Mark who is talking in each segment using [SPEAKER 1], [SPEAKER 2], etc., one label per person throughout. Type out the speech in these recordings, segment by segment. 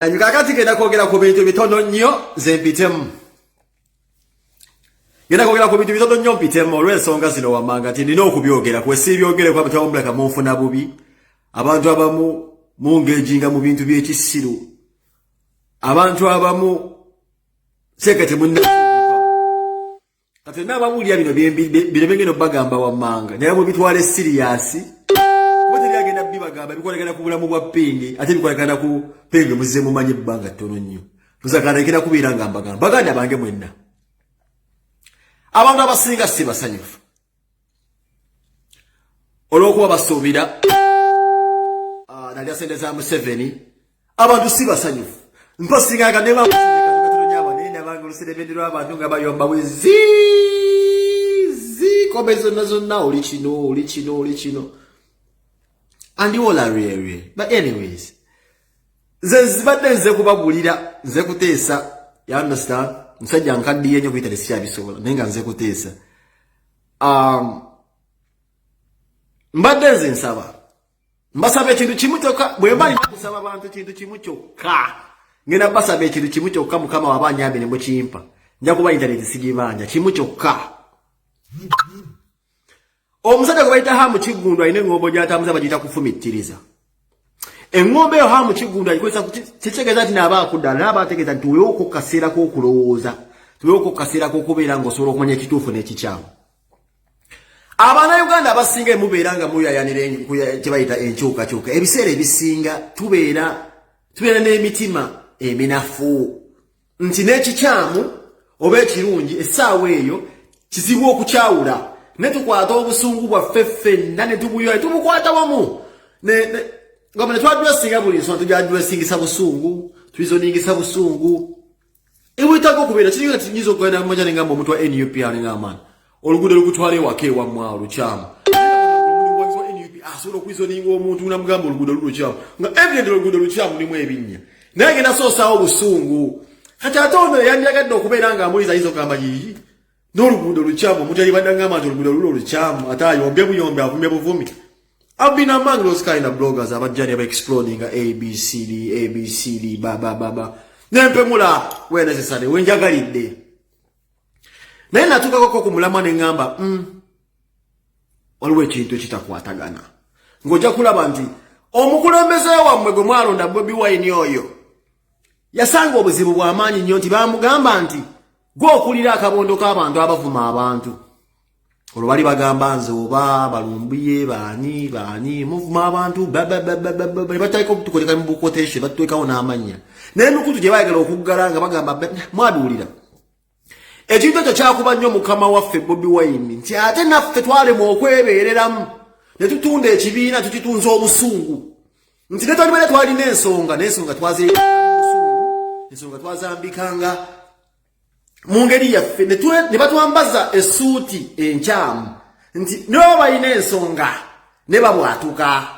[SPEAKER 1] Kakati genda kwogera ku bintu bitono nnyo ze mpitemu. Genda kwogera ku bintu bitono nnyo mpitemu olw'ensonga zino wammanga nti nina okubyogera kwe sibyogere kwa mutamu mulaka munfuna bubi. Abantu abamu mungejinga mu bintu by'ekisiru. Abantu abamu sekete munna. Ate n'abawulira bino bino bagamba wammanga naye mu bitwale serious. Agenda bibagamba bikolekana ku bulamu bwa pingi ate bikolekana ku pingi muzize mumanyi bbanga ttono nnyo tuzakana ekera kubiira nga baganda bange mwenna abantu abasinga si basanyufu olw'okuba basuubira nalya sente za Museveni abantu si basanyufu mposingaga ne bamusinga naye nabange oluserebenderwa abantu nga bayomba wezi kobe zonna oli kino and you all are real. But anyways, nze kubagulira nze kuteesa, you understand? Nsajja nkaddiye nnyo kuyita tesya bisobola naye nga nze kuteesa. Mbadde nze nsaba. Mbasaba ekintu kimu kyokka bwe mba kusaba abantu ekintu kimu kyokka. Ngenda basaba ekintu kimu kyokka Mukama wabanyambe ne mukimpa. Nja kuba internet sigibanja kimu kyokka. Omusajja gwe bayita Hamu Kiggundu alina engombo gy'atambuza bagiyita kufumittiriza. Engombe eyo Hamu Kiggundu alikozesa kitegeeza nti n'abaakuddala n'abaategeeza nti weewoko kaseera k'okulowooza weewoko kaseera k'okubeera ng'osobola okumanya ekituufu n'ekikyamu. Abanayuganda abasinga mubeera nga muyayanira kye bayita enkyukakyuka. Ebiseera ebisinga tubeera n'emitima eminafu nti n'ekikyamu oba ekirungi essaawa eyo kizibu okukyawula. Netukwata obusungu bwaffe ffenna ne tubuyoya tubukwata wamu ngoma ne twadressinga buli nsonga tujja dressingisa busungu twizoningisa busungu ewitago kubeera kiri kati nyizo kwenda mmoja ngamba omuntu wa NUP alingama oluguudo lukutwala ewaka ewamwa olukyamu asobola okwizoninga omuntu namugamba oluguudo lulukyamu nga evident oluguudo lukyamu limu ebinnya naye genda soosaawo obusungu kati ate ono yandiyagadde okubeera nga amuliza yizo kamba yiyi n'oluguudo lukyamu omuntu yali badde ngamba nti oluguudo lulo lukyamu ate ayombye buyombe avumye buvumi. I've been among those kind of bloggers abajjani aba exploding ABCD ba nempemula where necessary wenjagalidde naye natuukako ku mulamwa ne ngamba waliwo ekintu ekitakwatagana ng'ojja kulaba nti omukulembeze wammwe gwe mwalonda Bobi Wine oyo yasanga obuzibu bw'amaanyi nnyo nti bamugamba nti gwokulira akabondo k'abantu abavuma abantu olwo bali bagamba nze oba balumbiye baani muvuma abantu bataliko tukoleka mu quotation batwekawo n'amannya naye nukutu gye bayagala okuggala nga bagamba mwabiwulira ekintu ekyo kyakuba nnyo mukama waffe Bobi Wine nti ate naffe twalema okwebeereramu ne tutunda ekibiina tukitunza obusungu nti ne twalibale twalina n'ensonga twazambikanga mu ngeri yaffe ne batwambaza essuuti enkyamu nti ne baba balina ensonga ne babwatuka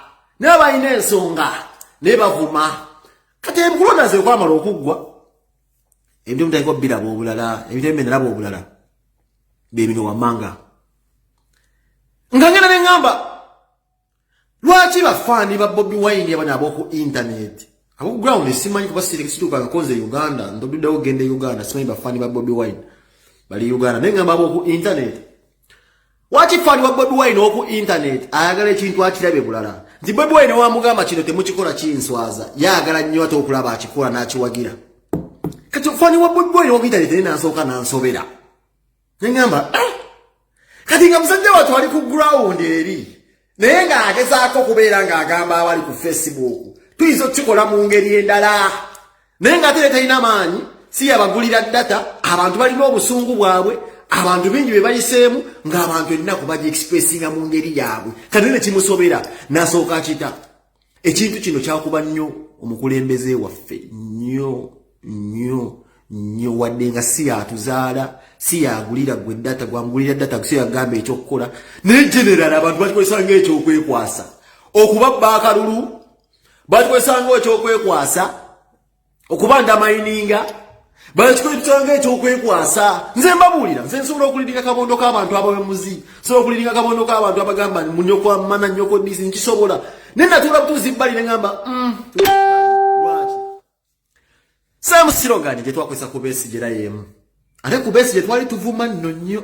[SPEAKER 1] ne baba balina ensonga ne bavuma kati ebikulonda ze kwamala okuggwa ebintu mutaliko biraba obulala ebintu ebimbe nalaba obulala bebino wammanga nga ngenda ne ngamba lwaki bafaani ba Bobi Wine abana ab'oku internet abo ground simanyi kuba situka nkonze Uganda ndoddawo gende Uganda simanyi bafaani ba Bobi Wine bali Uganda naye ngamba ab'oku internet waki faani wa Bobi Wine oku internet ayagala ekintu akirabe bulala nti Bobi Wine wamugamba kino temukikola kinswaza yagala nnyo ate okulaba akikola n'akiwagira kati faani wa Bobi Wine oku internet n'asooka n'ansobera ngamba kati nga musajja watu ali ku ground eri naye ng'agezaako kubeera ng'agamba abali ku Facebook tuyinza okukikola mu ngeri endala naye ng'ate talina maanyi si yabagulira data abantu balina obusungu bwabwe abantu bingi be bayiseemu ng'abantu ennaku bagi expressinga mu ngeri yaabwe kati ne kimusobera n'asooka akita ekintu kino kyakuba nnyo omukulembeze waffe nnyo wadde nga si yatuzaala si yagulira gwe data gwamugulira data kusi yagamba ekyokukola naye general abantu bakikozesa ng'ekyokwekwasa okubabba akalulu bakikozesa ng'ekyokwekkwasa okubanda mayininga bakikozesa ng'ekyokwekkwasa nze mbabuulira nze nsobola okuliringa akabondo k'abantu abawemuzi nsobola okuliringa akabondo k'abantu abagamba munyokwamana nnyoko disi nkisobola naye natuula butuuzi bbali ne ngamba lwaki Same slogan je twakwesa ku Besigye yemu. Ate ku Besigye twali tuvuma nno nnyo.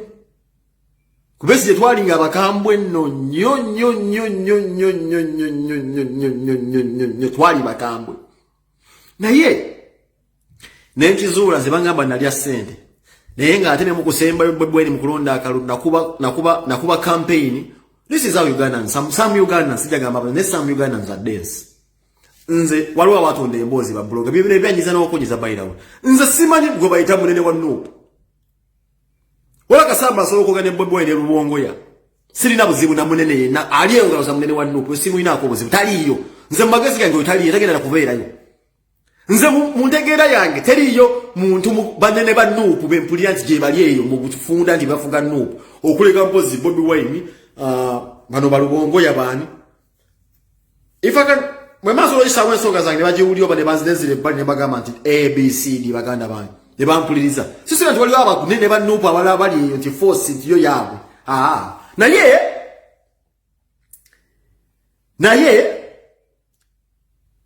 [SPEAKER 1] Ku Besigye twali nga bakambwe nno nnyo twali bakambwe. Naye n'ekizuula ze bangamba nalya ssente. Naye nga ate ne mu kusemba bwebweni mu kulonda akalulu nakuba campaign. This is how Ugandans, some Ugandans, sijagamba, ne some Ugandans are dance. Nze waliwo abatonda emboozi ba blogger bibere byanyiza n'okunyeza bayirawo. Nze simanyi gwe bayita munene wa Nuupu. Wala kasamba soko ne bwebwe ne Rubongo ya. Sirina buzibu na munene yenna ali engalo za munene wa Nuupu simu ina ko buzibu taliyo. Nze magezi gange otaliyo tagenda na kubeerayo. Nze mu ntegeera yange teriyo muntu banene ba Nuupu bempulira nti gye bali eyo mu kufunda nti bafuga Nuupu. Okuleka mpozi Bobi Wine bano balubongo ya bani. If I can mwe maso isa wensoga zange bajiwuli oba ne banzizire bali ne bagamba nti ABCD baganda bani. Ne bampuliriza. Sisi nti wali aba kunene ba Nuupu abala bali nti force nti yo yabwe. Naye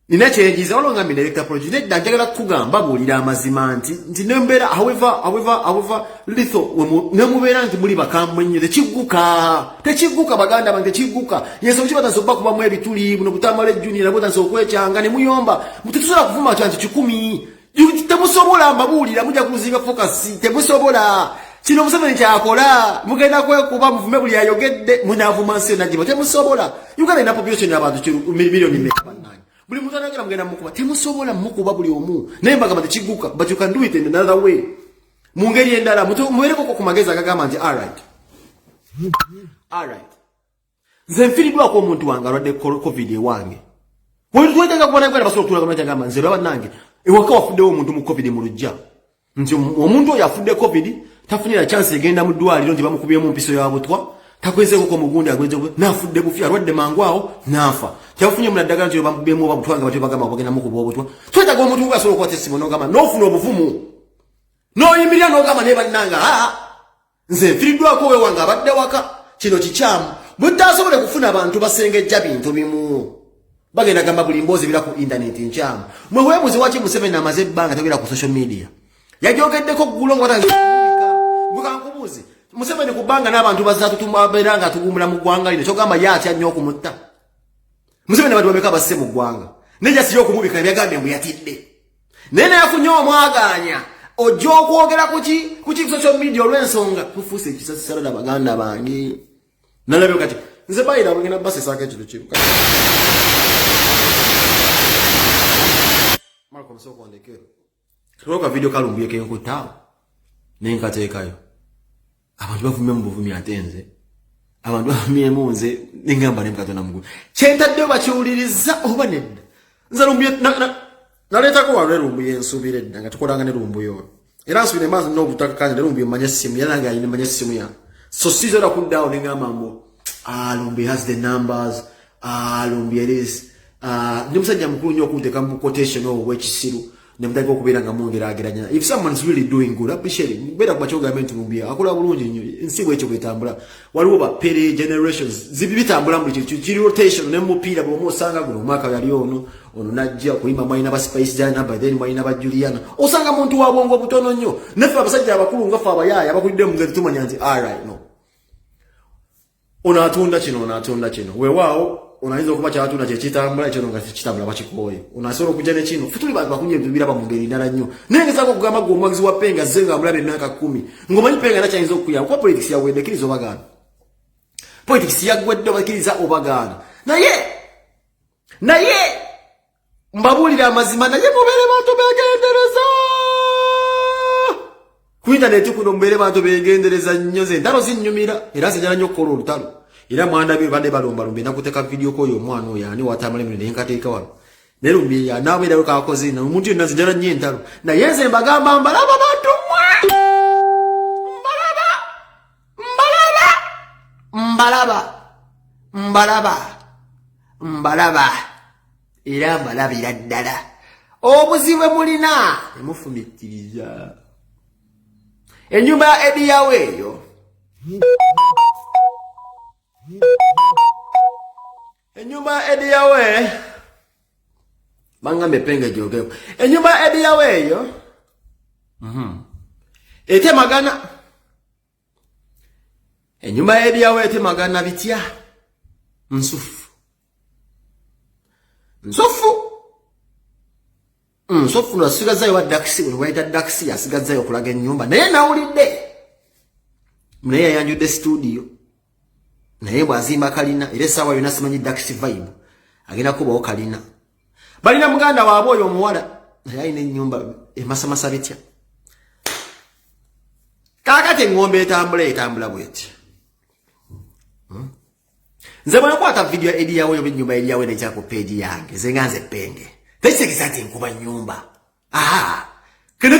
[SPEAKER 1] ninakyenjiza olonga mine electoral project njagala kugamba bulira amazima nti nembera however litho nemubeera nti muli bakambwe nnyo tekiguka baganda bange tekiguka yeso kiba tasoba kuba mu ebituli buno butamala junior nabo tanso okwekyanga ne muyomba mutusobola kuvuma kyanti 10 temusobola mbabulira mujja kuzinga focus temusobola kino Museveni kyakola mugenda kwekuba muvume buli ayogedde munavuma nsi nagibo temusobola Uganda ina population y'abantu milioni mmeka bannange buli muntu anagera mugenda mukuba temusobola mukuba buli omu naye mbagamba tekiguka but you can do it in another way mu ngeri endala mubereko ku magezi agagamba nti all right nze nfiridwako omuntu wange alwadde covid ewange bwe twetaaga kubona Uganda basobola kutulaga n'ekyagamba nze bannange ewaka wafuddewo omuntu mu covid mu lujja nti omuntu oyo afudde covid tafunira chance egenda mu ddwaliro nti bamukubye mu mpiso ya butwa takwezeko ko mugundi agwenze nafudde bufi alwadde mangwawo nafa kyafunye mu naddagala nti bamukubye mu babutwanga batyo bagamba bagenda mu kubo obutwa twetaaga omuntu ngo asobola kwata essimu n'ogamba n'ofuna obuvumu n'oyimirira n'ogamba ne bannanga nze nfiiriddwako we wange abadde waka kino kikyamu butasobole kufuna abantu basengejja bintu bimu bagenda gamba buli mboozi bira ku internet nkyamu mwe weebuzi waki Museveni amaze ebbanga togera ku social media yajogeddeko ggulo nga bukankubuuzi Museveni kubanga n'abantu bazatu tumabera nga tugumula mu ggwanga lino kyogamba yatya nnyo okumutta Museveni abantu bameka basse mu ggwanga neja siyo okumubika ebyagambe mbu yatidde naye yafunye omwaganya ojja okwogera kuki social media olw'ensonga tufuuse ekisasi salada baganda bange nalabyo kati nze bayira bwengenda basesaako ekiro kimu Malcolm soko ndekero tuloka video kalumbiye kenkutaawo nenkateekayo abantu bavumye mu buvumi atenze abantu bavumye munze ningamba nemukatona mugulu kyentadde bakiwuliriza oba nedda nze lumbuye naleetako walwe lumbuye nsubire edda nga tukolanga ne lumbuyo era nsubire maazi n'obutakakanya ne lumbuye mmanya essimu era nange ayine mmanya essimu yange so sizera kuddawo nengamba mbu lumbuye has the numbers lumbuye this ndi musajja mukulu nnyo okunteeka mu quotation obw'ekisiru nemutaka okubeera nga mwongerageranya if someone is really doing good appreciate it beera kuba kyogamba nti lumbuye akola bulungi nnyo ensi bwekyo bwetambula waliwo ba pere generations zibi bitambula mu buli kiri rotation n'omupiira bw'omu osanga guno omwaka yali ono najja okuyimba mwalina ba Spice Jana by then mwalina ba Juliana osanga muntu wa bwongo butono nnyo naffe abasajja abakulu nga ffe abayaaya abakulidde mu ngeri tumanya nti alright no onaatunda kino weewaawo onayinza okuba kyatunda kyekitambula ekyo nga kitambula bakikooye onasobola okujja ne kino ffe tuli bantu bakunye ebintu biraba mu ngeri ndala nnyo naye ngezaako okugamba gwe omwagizi wa penga zze nga mulabe emyaka 10 ng'omanyi penga nakyayinza okukuyamba kuba politics yawedde ekkiriza obagaana politics yaggwedde obakkiriza obagaana naye mbabuulira amazima naye mubeere bantu beegendereza ku internet kuno mubeere bantu beegendereza nnyo ze entalo zinnyumira era nzijala nnyo okukola olutalo era mwanda bye bade balombalumbe nakuteeka video ko yo mwana oyo ani watamale mune nkateeka wano ne lumbi ya nawe dalo ka kozi na omuntu yenna nzijala nnyo entalo naye nze mbagamba mbalaba bantu mbalaba era mbalabira ddala obuzibu mulina temufumikkiriza ennyumba ya Ediyawe eyo ennyumba ya Ediyawe Bangambe penge jogeko. Enyumba ediyawe eyo. Ete magana. Enyumba ediyawe ete magana bitya. Nsufu. Nsufu no asigazayo wa taxi, waita taxi asigazayo kulaga enyumba. Naye nawulidde. Naye yanjudde studio. Naye bwazimba kalina, ile sawa yona simanyi taxi vibe. Agenda kubawo kalina. Balina muganda waabwe oyo omuwala. Naye ayina ennyumba emasamasa bitya. Kakati ngombe etambula bweti. Nze bwe nakwata video ediyawe yo binyumba ediyawe ne chako page yange zenganze penge. Tesekisati nkuba nyumba. Kene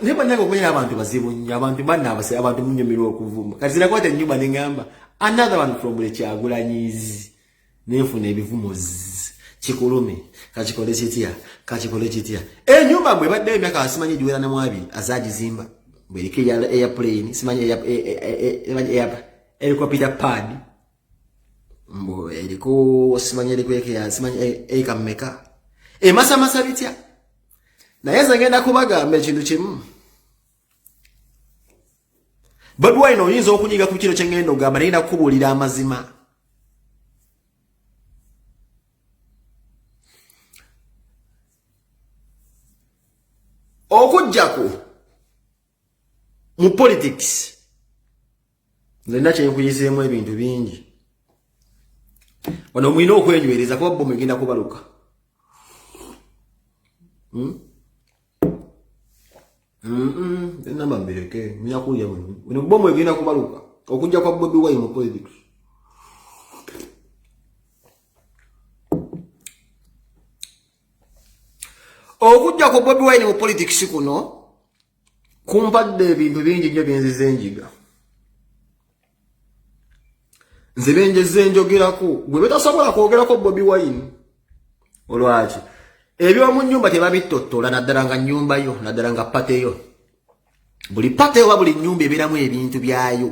[SPEAKER 1] ne banako kwenya abantu bazibu nnyo abantu banna abase abantu munyumiro okuvuma. Kazira kwata nyumba ningamba another one from the Kyagulanyizi. Nefuna ebivumo Chikulumi kachikole chitia. Nyumba bwe badde emyaka asimanyi juwera na mwabi azagizimba. Bwerike ya airplane simanyi helicopter pad. Mbo eliko simanyi elikweke ya simanyi ekameka. Masa bitya. Na yeza ngenda kubagamba ekintu kimu. Bobi Wine oyinza okunyiga ku kino kyengendo gamba nenda kubulira amazima. Okujjako mu politics nenda kyenkuyisemu ebintu bingi. Wano mwina okwenywereza kuba bomu egenda kubaluka. Namba mbireke mwina kuja wano bomu egenda kubaluka okujja kwa Bobi Wine mu politics. Okujja kwa Bobi Wine mu politics kuno kumpadde ebintu bingi nnyo byenzize enjiga. Nze benjeze njogerako gwe betasobola kwogerako Bobi Wine olwaki ebyo mu nyumba tebabitottola naddala nga nyumba yo naddala nga pate yo. Buli pate wa buli nyumba ebiramu ebintu byayo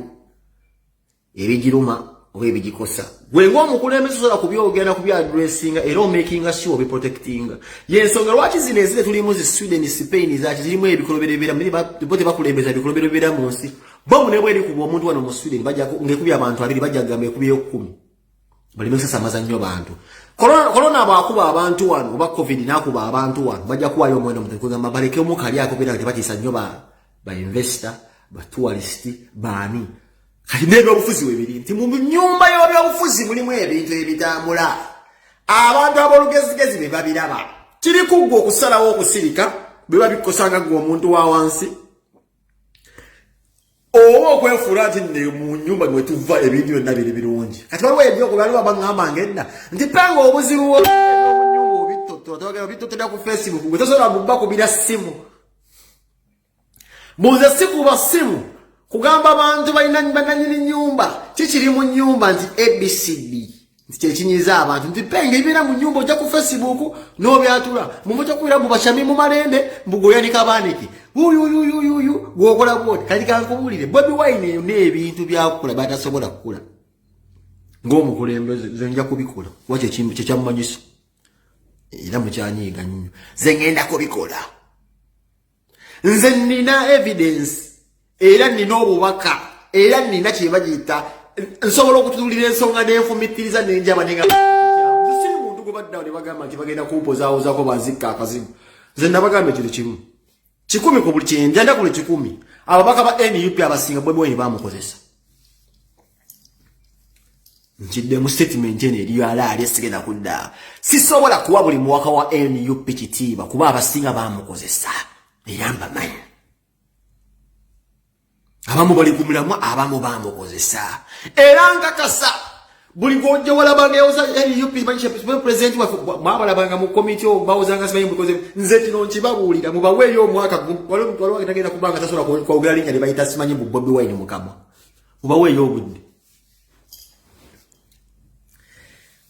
[SPEAKER 1] ebigiruma oba ebigikosa. Gwe ng'omukulembeze osobola kubyogera ku bya addressinga era making sure obi protecting. Yensonga lwaki zino ezire tulimu zi Sweden Spain zaki zirimu ebikolobero ebiramu bote bakulembeza ebikolobero ebiramu mu nsi. Bomu ne bweri kuba omuntu wano mu Sweden bajja ngekubya abantu abiri bajja gamba ekubye 10. Bali mesasa mazannyo bantu. Corona bwakuba abantu wano oba COVID nakuba abantu wano bajja kuwayo omwendo mutekugamba baleke omukali akobera nti batisa nnyo ba investor ba tourist bani. Kati nebyo obufuzi webiri nti mu nyumba y'obufuzi mulimu ebintu ebitambula. Abantu abolugezigezi be babiraba. Kiri kugwo okusalawo okusirika bwe babikosanga gwo omuntu wa wansi. Okwefuula nti ne mu nyumba mwe tuva ebintu byonna biri birungi. Kati waliwo ebyo kubaliwo abangamba ngenda nti panga obuzibu mu nyumba obitottola ku Facebook gwe tosobola gubba kubira simu. Buze sikuba simu kugamba abantu balina bananyini nyumba kikiri mu nyumba nti ABCD nti kyekinyiza abantu nti penge ibira mu nyumba ojja ku Facebook n'obyatula mumuta kuira mu bashami mu malende mbugoyanika baniki uyu gwokola bwoti kati kankubulire Bobi Wine n'ebintu byakukola batasobola kukula ng'omukulembeze zenja kubikola wache kyamumanyisa era mukyanyiga nnyo zengenda kubikola nze nina evidence era nina obubaka era nina kyebagiyita nsobola okutulira ensonga n'enfumitiriza n'enjaba nenga siri muntu gwe baddawo ne bagamba nti bagenda kumpozaawozaako banzikka akazimu. Nze nabagamba ekiro kimu 10 ku buli kyenda kule 10 ababaka ba NUP abasinga Bobi Wine bamukozesa. Nkidde mu statement ene eriyo alaali esigenda kudda sisobola kuwa buli muwaka wa NUP kitiibwa kuba abasinga bamukozesa eyamba manyi. Abamu bali kumulamwa abamu bamukozesa era nkakasa buli ngojja walabanga yoza NUP manyi president wa mwabalabanga mu committee bawozanga simanyi mukoze nze kino nkibabuulira mubaweeyo omwaka waliwo agenda kubanga tasobola kwogera linnya lye bayita simanyi mu Bobi Wine mukamwa mubaweeyo obudde.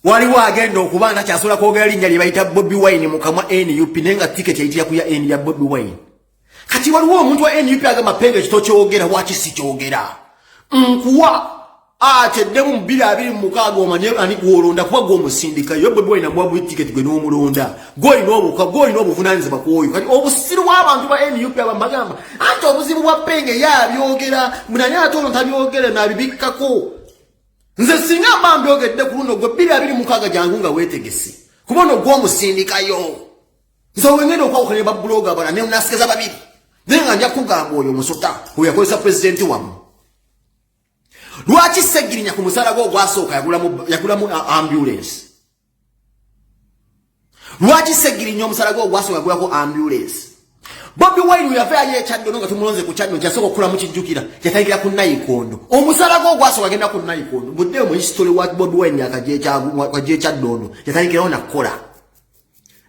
[SPEAKER 1] Waliwo agenda okubanga kyasobola kwogera linnya lye bayita Bobi Wine mukamwa NUP nenga ticket yayitira kuya N ya Bobi Wine. Kati waliwo omuntu wa NUP agamba penge kito kyogera waki si kyogera nkuwa ateddemu 2026 omanye ani gwolonda kuba gw'omusindika yo Bobi Wine namwabu ticket gwe n'omulonda gw'olina obuvunaanyizibwa kw'oyo kati obusiru bw'abantu ba NUP abambagamba anti obuzibu bwa Penge yabyogera munani ate ono tabyogere n'abibikkako nze singa mba mbyogedde ku luno gwe 2026 jangu nga weetegese kuba ono gw'omusindikayo nze wengenda okwawukanya babbuloga bala ne nasigaza babiri naye nga nja kugamba oyo musota oyo yakozesa pulezidenti wamu lwaki Segirinya ku musala gwo gwasooka yagulamu ambulance lwaki Segirinya omusala gwo gwasooka yagulako ambulance Bobi Wine yafaayo ekyaddono nga tumulonze ku kyaddono kyasooka okukula mu kijjukira yatayingira ku Nayikondo omusala gwo gwasooka agenda ku Nayikondo budde mu history wa Bobi Wine akaje ekyaddono yatayingirawo nakola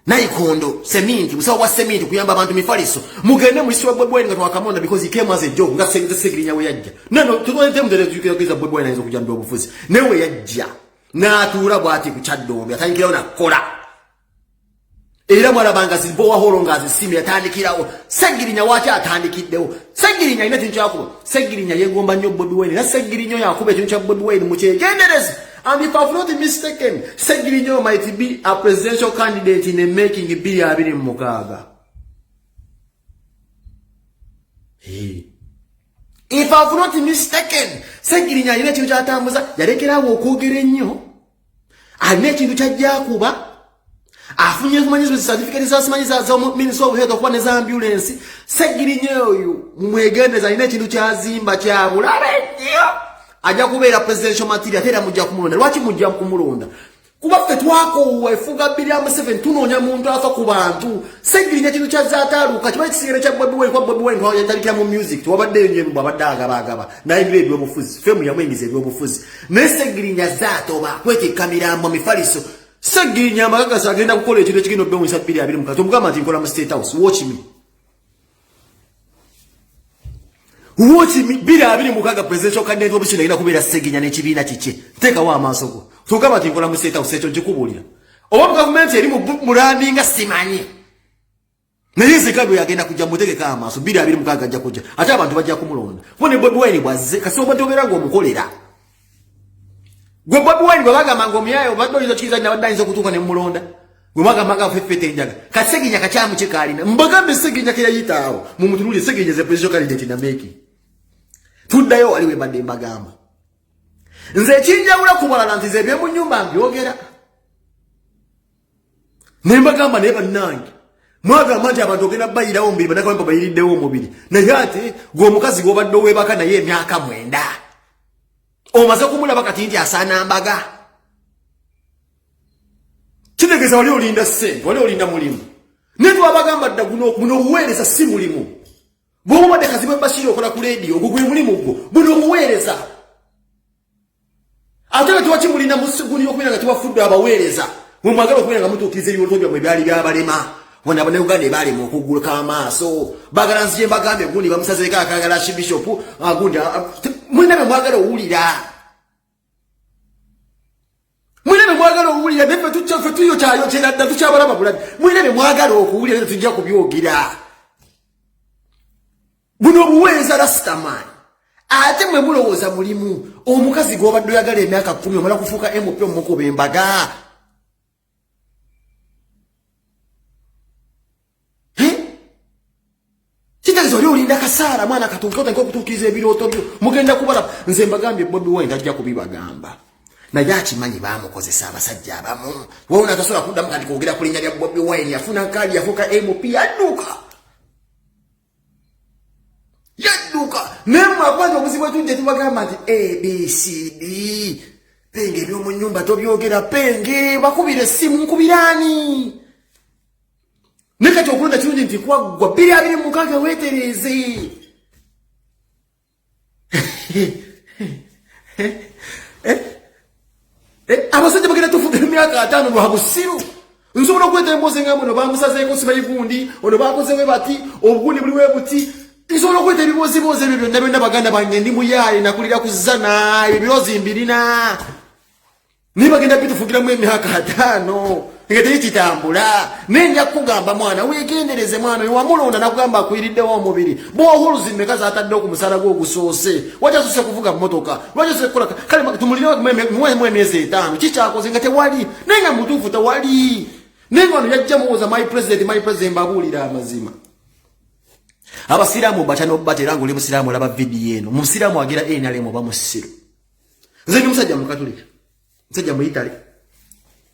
[SPEAKER 1] Nayikondo seminti musawo wa seminti kuyamba abantu mifaliso mugende mu history wa Bobi Wine nga twakamonda because he came as a joke nga Segirinya we yajja no tutonete mu dere tukiza Bobi Wine ayizo kujamba obufuzi newe yajja n'atuula bw'ati ku kyaddono yatayingirawo nakola era mwalabanga zibo waholo nga zisimi yatandikirawo Segirinya wacha atandikiddewo Segirinya ina kintu kyakuba Segirinya yegomba nnyo Bobi Wine na Segirinya yakuba ekintu kya Bobi Wine mu kyegenderezi and if I've not mistaken Segirinya might be a presidential candidate in the making Mukaga. If I've not mistaken Segirinya ina kintu kyatambuza yalekerawo okwogera ennyo alina ekintu kyajja kuba afunye kumanyiza certificate za simanyiza za Minister of Health okuba ne za ambulance Segirinya oyo mwegendeza alina ekintu kyazimba kya bulabe nnyo ajja kubeera presidential material tera mujja kumulonda lwaki mujja kumulonda kuba ffe twako efuga 2.7 tunoonya muntu afa ku bantu Segirinya kintu kyazataaluka kiba kisigere kya Bobi Wine kwa Bobi Wine twayatalika mu music twabadde nyeru babadde agaba naye ebyobufuzi femu yamwingiza ebyobufuzi ne Segirinya zaatoba kwetikka mirambo mifaliso Segirinya amagagasa agenda kukola ekintu ekigenda obbe mu 2023 tomugamba nti nkola mu State House watch me 2026 presidential candidate option agenda kubeera Segirinya n'ekibiina kike teekawo amaaso go tomugamba nti nkola mu State House ekyo nkikubuulira oba gavumenti eri mu landinga simanyi naye Zekabi agenda kujja mutegeka amaaso 2026 ajja kujja ate abantu bajja kumulonda wone Bobi Wine bwazze kasi oba tobeera ng'omukolera gwe Bobi Wine bagamba ng'omyayo badde kiza n'abaddanyiza okutuuka ne mulonda gwe bagamba fefete enjaga kati Segirinya kakyamu kikalina mbagambe Segirinya ke yayitaawo mu mutunuli Segirinya ze presidential candidate na meki tuddayo waliwe badde mbagamba nze ekinjawula ku balala nti ze byemu nnyumba mbyogera ne mbagamba naye bannange mwagamba nti abantu ogenda bayirawo omubiri banakawempa bayiriddewo omubiri naye ate gwe omukazi gw'obadde oweebaka naye emyaka 9 omaze kumulaba kati nti asaana mbaga kitegeeza wali olinda ssente wali olinda mulimu naye twabagamba dda guno obuweereza si mulimu bw'obadde Kazibwe Bashir okola ku leediyo ogwo gwe mulimu gwo buno obuweereza ate nga tiwakimulina musiguni okubeera nga tiwafudde abaweereza mwe mwagala okubeera nga mutuukiriza ebiwoto byammwe byali byabalema wona Bannayuganda ebalema okuguluka amaaso baagala nzije mbagambe gundi bamusazeeko akagala Archbishop gundi mulina bye mwagala owulira neffe tuyo kyayo kyeradda tukyabalaba bulabi mulina bye mwagala okuwulira tujja kubyogera buno obuweereza Rastaman ate mwe mulowooza mulimu omukazi gw'obadde oyagala emyaka 10 omala kufuuka MP omukuba embaga kitegeeza oli olinda kasaala mwana katuuka otandika okutuukiriza ebirooto byo mugenda kubala nze mbagambye Bobi Wine tajja kubibagamba naye akimanyi baamukozesa abasajja abamu wona tasobola kuddamu kati kwogera ku linnya lya Bobi Wine yafuna kaadi yafuuka MP yadduka nemwe akwanza obuzibu etujja tubagamba nti ABCD Penge ebyomu nnyumba tobyogera Penge bakubira essimu nkubiraani ne kati okulonda kirungi nti kwaggwa 2026 weetereeze abasajja bagenda tufuga emyaka 5 lwa busiru nsobola okweta emboozi nga muno bamusazeeko sibayigundi ono bakozewe bati obugundi buliwe buti nsobola okweta ebiboozibozi ebyo byonna byonna baganda bange ndi muyaale nakulira kuzana ebyo biroozi mbirina naye bagenda bitufugiramu emyaka 5 ngete kitambula nenja kugamba mwana wegendereze mwana wamulonda nakugamba akuiriddewo omubiri bohuluzi mekaza atadde okumusala gwo gusoose wacha sose kuvuga motoka wacha sose kola kale tumulira mwe emyezi 5 kichakoze ngate wali nenga mutufu tawali nenga ono yajja muwoza my president babulira amazima abasiramu bachano baterango le musiramu laba video eno musiramu agira enale mu bamusiru nze ndi musajja mu katolika musajja mu Italy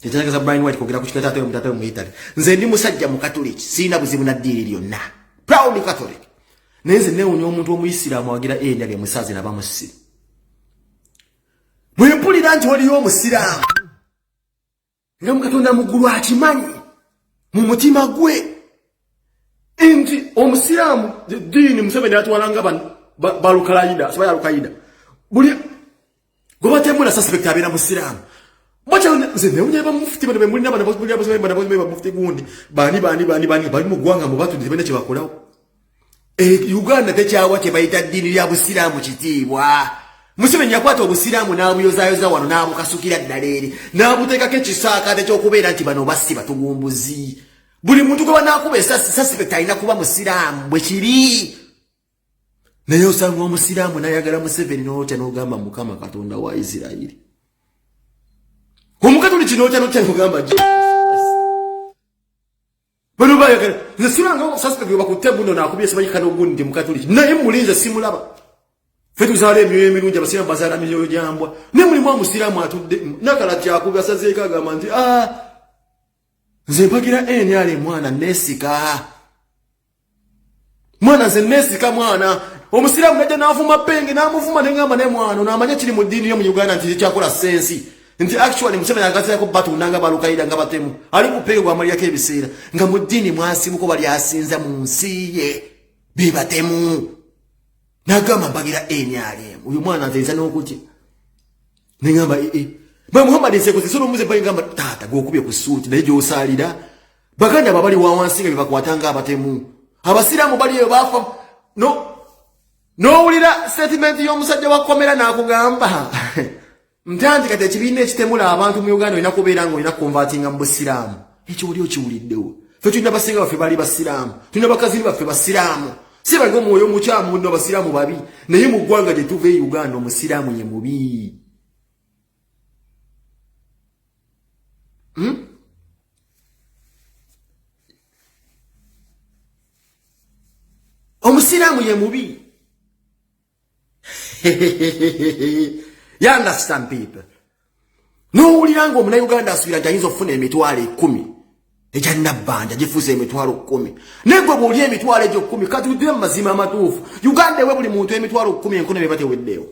[SPEAKER 1] Tetageza Brian White kogera kuchikata tayo mtatayo mu Italy nze ndi musajja mu katolika sina buzibu na dili lyonna proudly catholic neze ne unyo omuntu omuyisiramu agira enale musazi na bamusiru mwempulira nti waliyo omusiramu nga mukatonda mugulu akimanyi mu mutima gwe inti omusiramu dini Museveni atwalanga balukalaida sabaya lukaida buli gobatemula suspect abira musiramu bacha nze unyeba mufti bana bemulina bana bana mufti gundi bani bali mu gwanga mu batu ndibene kibakolawo Uganda tekyawa ke bayita dini ya busiramu kitiibwa Museveni yakwata obusiramu n'abuyozayoza wano n'abukasukira ddaleeri n'abuteekako ekisaakaate ky'okubeera nti bano basi batugumbuzi buli muntu gwe banakuba suspect alina kuba musiramu bwe kiri naye osanga omusiramu n'ayagala Museveni n'otya n'ogamba Mukama Katonda wa Isirayiri omukatoliki n'otya n'ogamba bano bayagala nze siranga suspect gwe bakutte buno n'akubye simanyi ogundi mukatoliki naye mulinze simulaba fetu zale emirungi abasiramu bazala milyoyo jambwa ne mulimu omusiramu atudde nakala kyakubya sazeeka agamba nti nze mpagira enyale mwana nesika mwana nze nesika mwana omusiramu najja n'avuma penge n'amuvuma n'engamba ne mwana n'amanya kiri mu ddiini yo mu Uganda nti kyakola sensi nti actually Museveni agasako batunda nga balukaida nga batemu ali kupege kwa maliyako ebiseera nga mu ddiini mwasimuko bali asinza mu nsi ye bibatemu nagamba mpagira enyale uyu mwana nze n'okuti n'engamba ba Muhammad Nsekoze solo muze bayi ngamba tata gokubye ku suuti naye gyosalira baganda babali wa wansinga bibakwatanga abatemu abasiramu bali bafa no ulira statement y'omusajja wakomera nakugamba mtanti kati ekibiina ekitemula abantu mu Uganda olina kubeera nga olina convertinga mu busiramu ekyo oli okiwuliddewo fe tulina basinga baffe bali basiramu tulina bakazini baffe basiramu si bali omwoyo mukyamu nno basiramu babi naye mu ggwanga gye tuva e Uganda omusiramu ye mubi omusiramu ye mubi you understand people no uliranga omuna Uganda asubira nti ayinza okufuna emitwalo 10 ekya nabbanja gifuuse emitwalo 10 negwe bw'oli emitwalo egyo 10 kati tudde mu mazima amatuufu Uganda ewe buli muntu emitwalo 10 enkono be bateweddeewo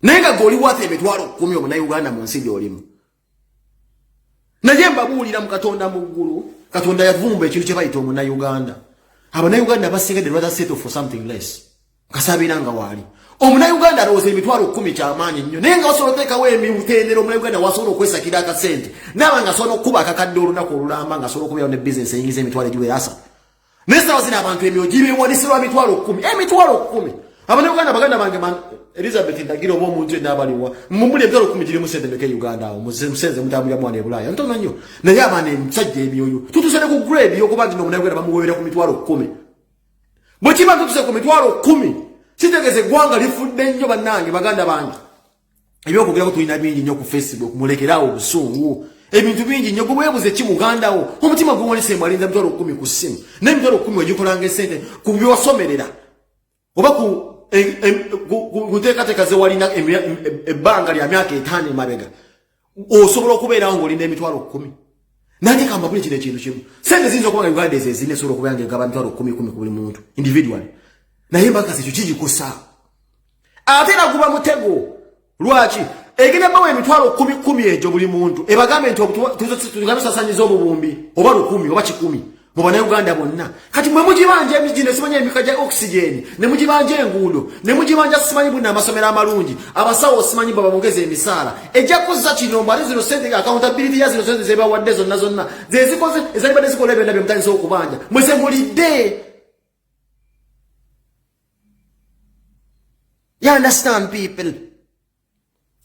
[SPEAKER 1] naye nga gwe oli waata emitwalo 10 omuna Uganda mu nsi gy'olimu naye mbabuulira mu Katonda mu ggulu Katonda yavumba ekintu kye bayita omuna Uganda abana Uganda basigadde rather settle for something less kasabiranga wali omuna Uganda alowooza emitwalo 10 kyamaanyi nnyo naye nga wasobola oteekawo emutendera omuna Uganda wasobola okwesakira akasente naaba nga asobola okukuba akakadde olunaku olulamba nga asobola okubeerawo ne bizinesi eyingiza emitwalo egiwerasa naye sawa zina abantu emyoyo gibiwanisirwa emitwalo 10 emitwalo 10 abana Uganda baganda bange Elizabeth Ndagiro oba omuntu yenna abaliwa mumuli emitwalo 10 girimu sente meka Uganda awo musenze mutambulira mwana e Bulaaya ntono nnyo naye abaana emusajja emyoyo tutuse ne ku grade y'okuba nti n'omuna Uganda bamuwoolera ku mitwalo 10 bwe kiba tutuse ku mitwalo 10 kitegeze eggwanga lifudde nnyo bannange baganda bange ebyokwogeraku tulina bingi nnyo ku Facebook mulekerawo obusungu ebintu bingi nnyo gweweebuze ki mugandawo omutima guwonese alinza emitwalo 10 ku ssimu n'emitwalo 10 wegikolanga esente ku byosomerera oba ku nteekateeka ze walina ebbanga lya myaka 5 emabega osobola okubeerawo ng'olina emitwalo 10 nange kamba buli kino ekintu kimu sente ziyinza okuba nga Uganda ezo ezina esobola okubeera ng'egaba emitwalo 10 ku buli muntu individually naye mbakasi ekyo kigikusa ate naguba mutego lwaki egenda bawa emitwalo 10 egyo buli muntu ebagambe nti tugambe tusasanyiza obubumbi oba 10 oba 10 mu Bannayuganda bonna kati mwe mugibanja emijine simanya emika gya oxygen ne mugibanja enguudo ne mugibanja simanyi buna amasomero amalungi abasawo simanyi baba bongeze emisaala ejja kuzza kino mbali zino sente accountability ya zino sente zebawadde zonna zezikoze ezalibadde zikola ebyo nabyo mutandisa okubanja mwese mulidde. You understand people?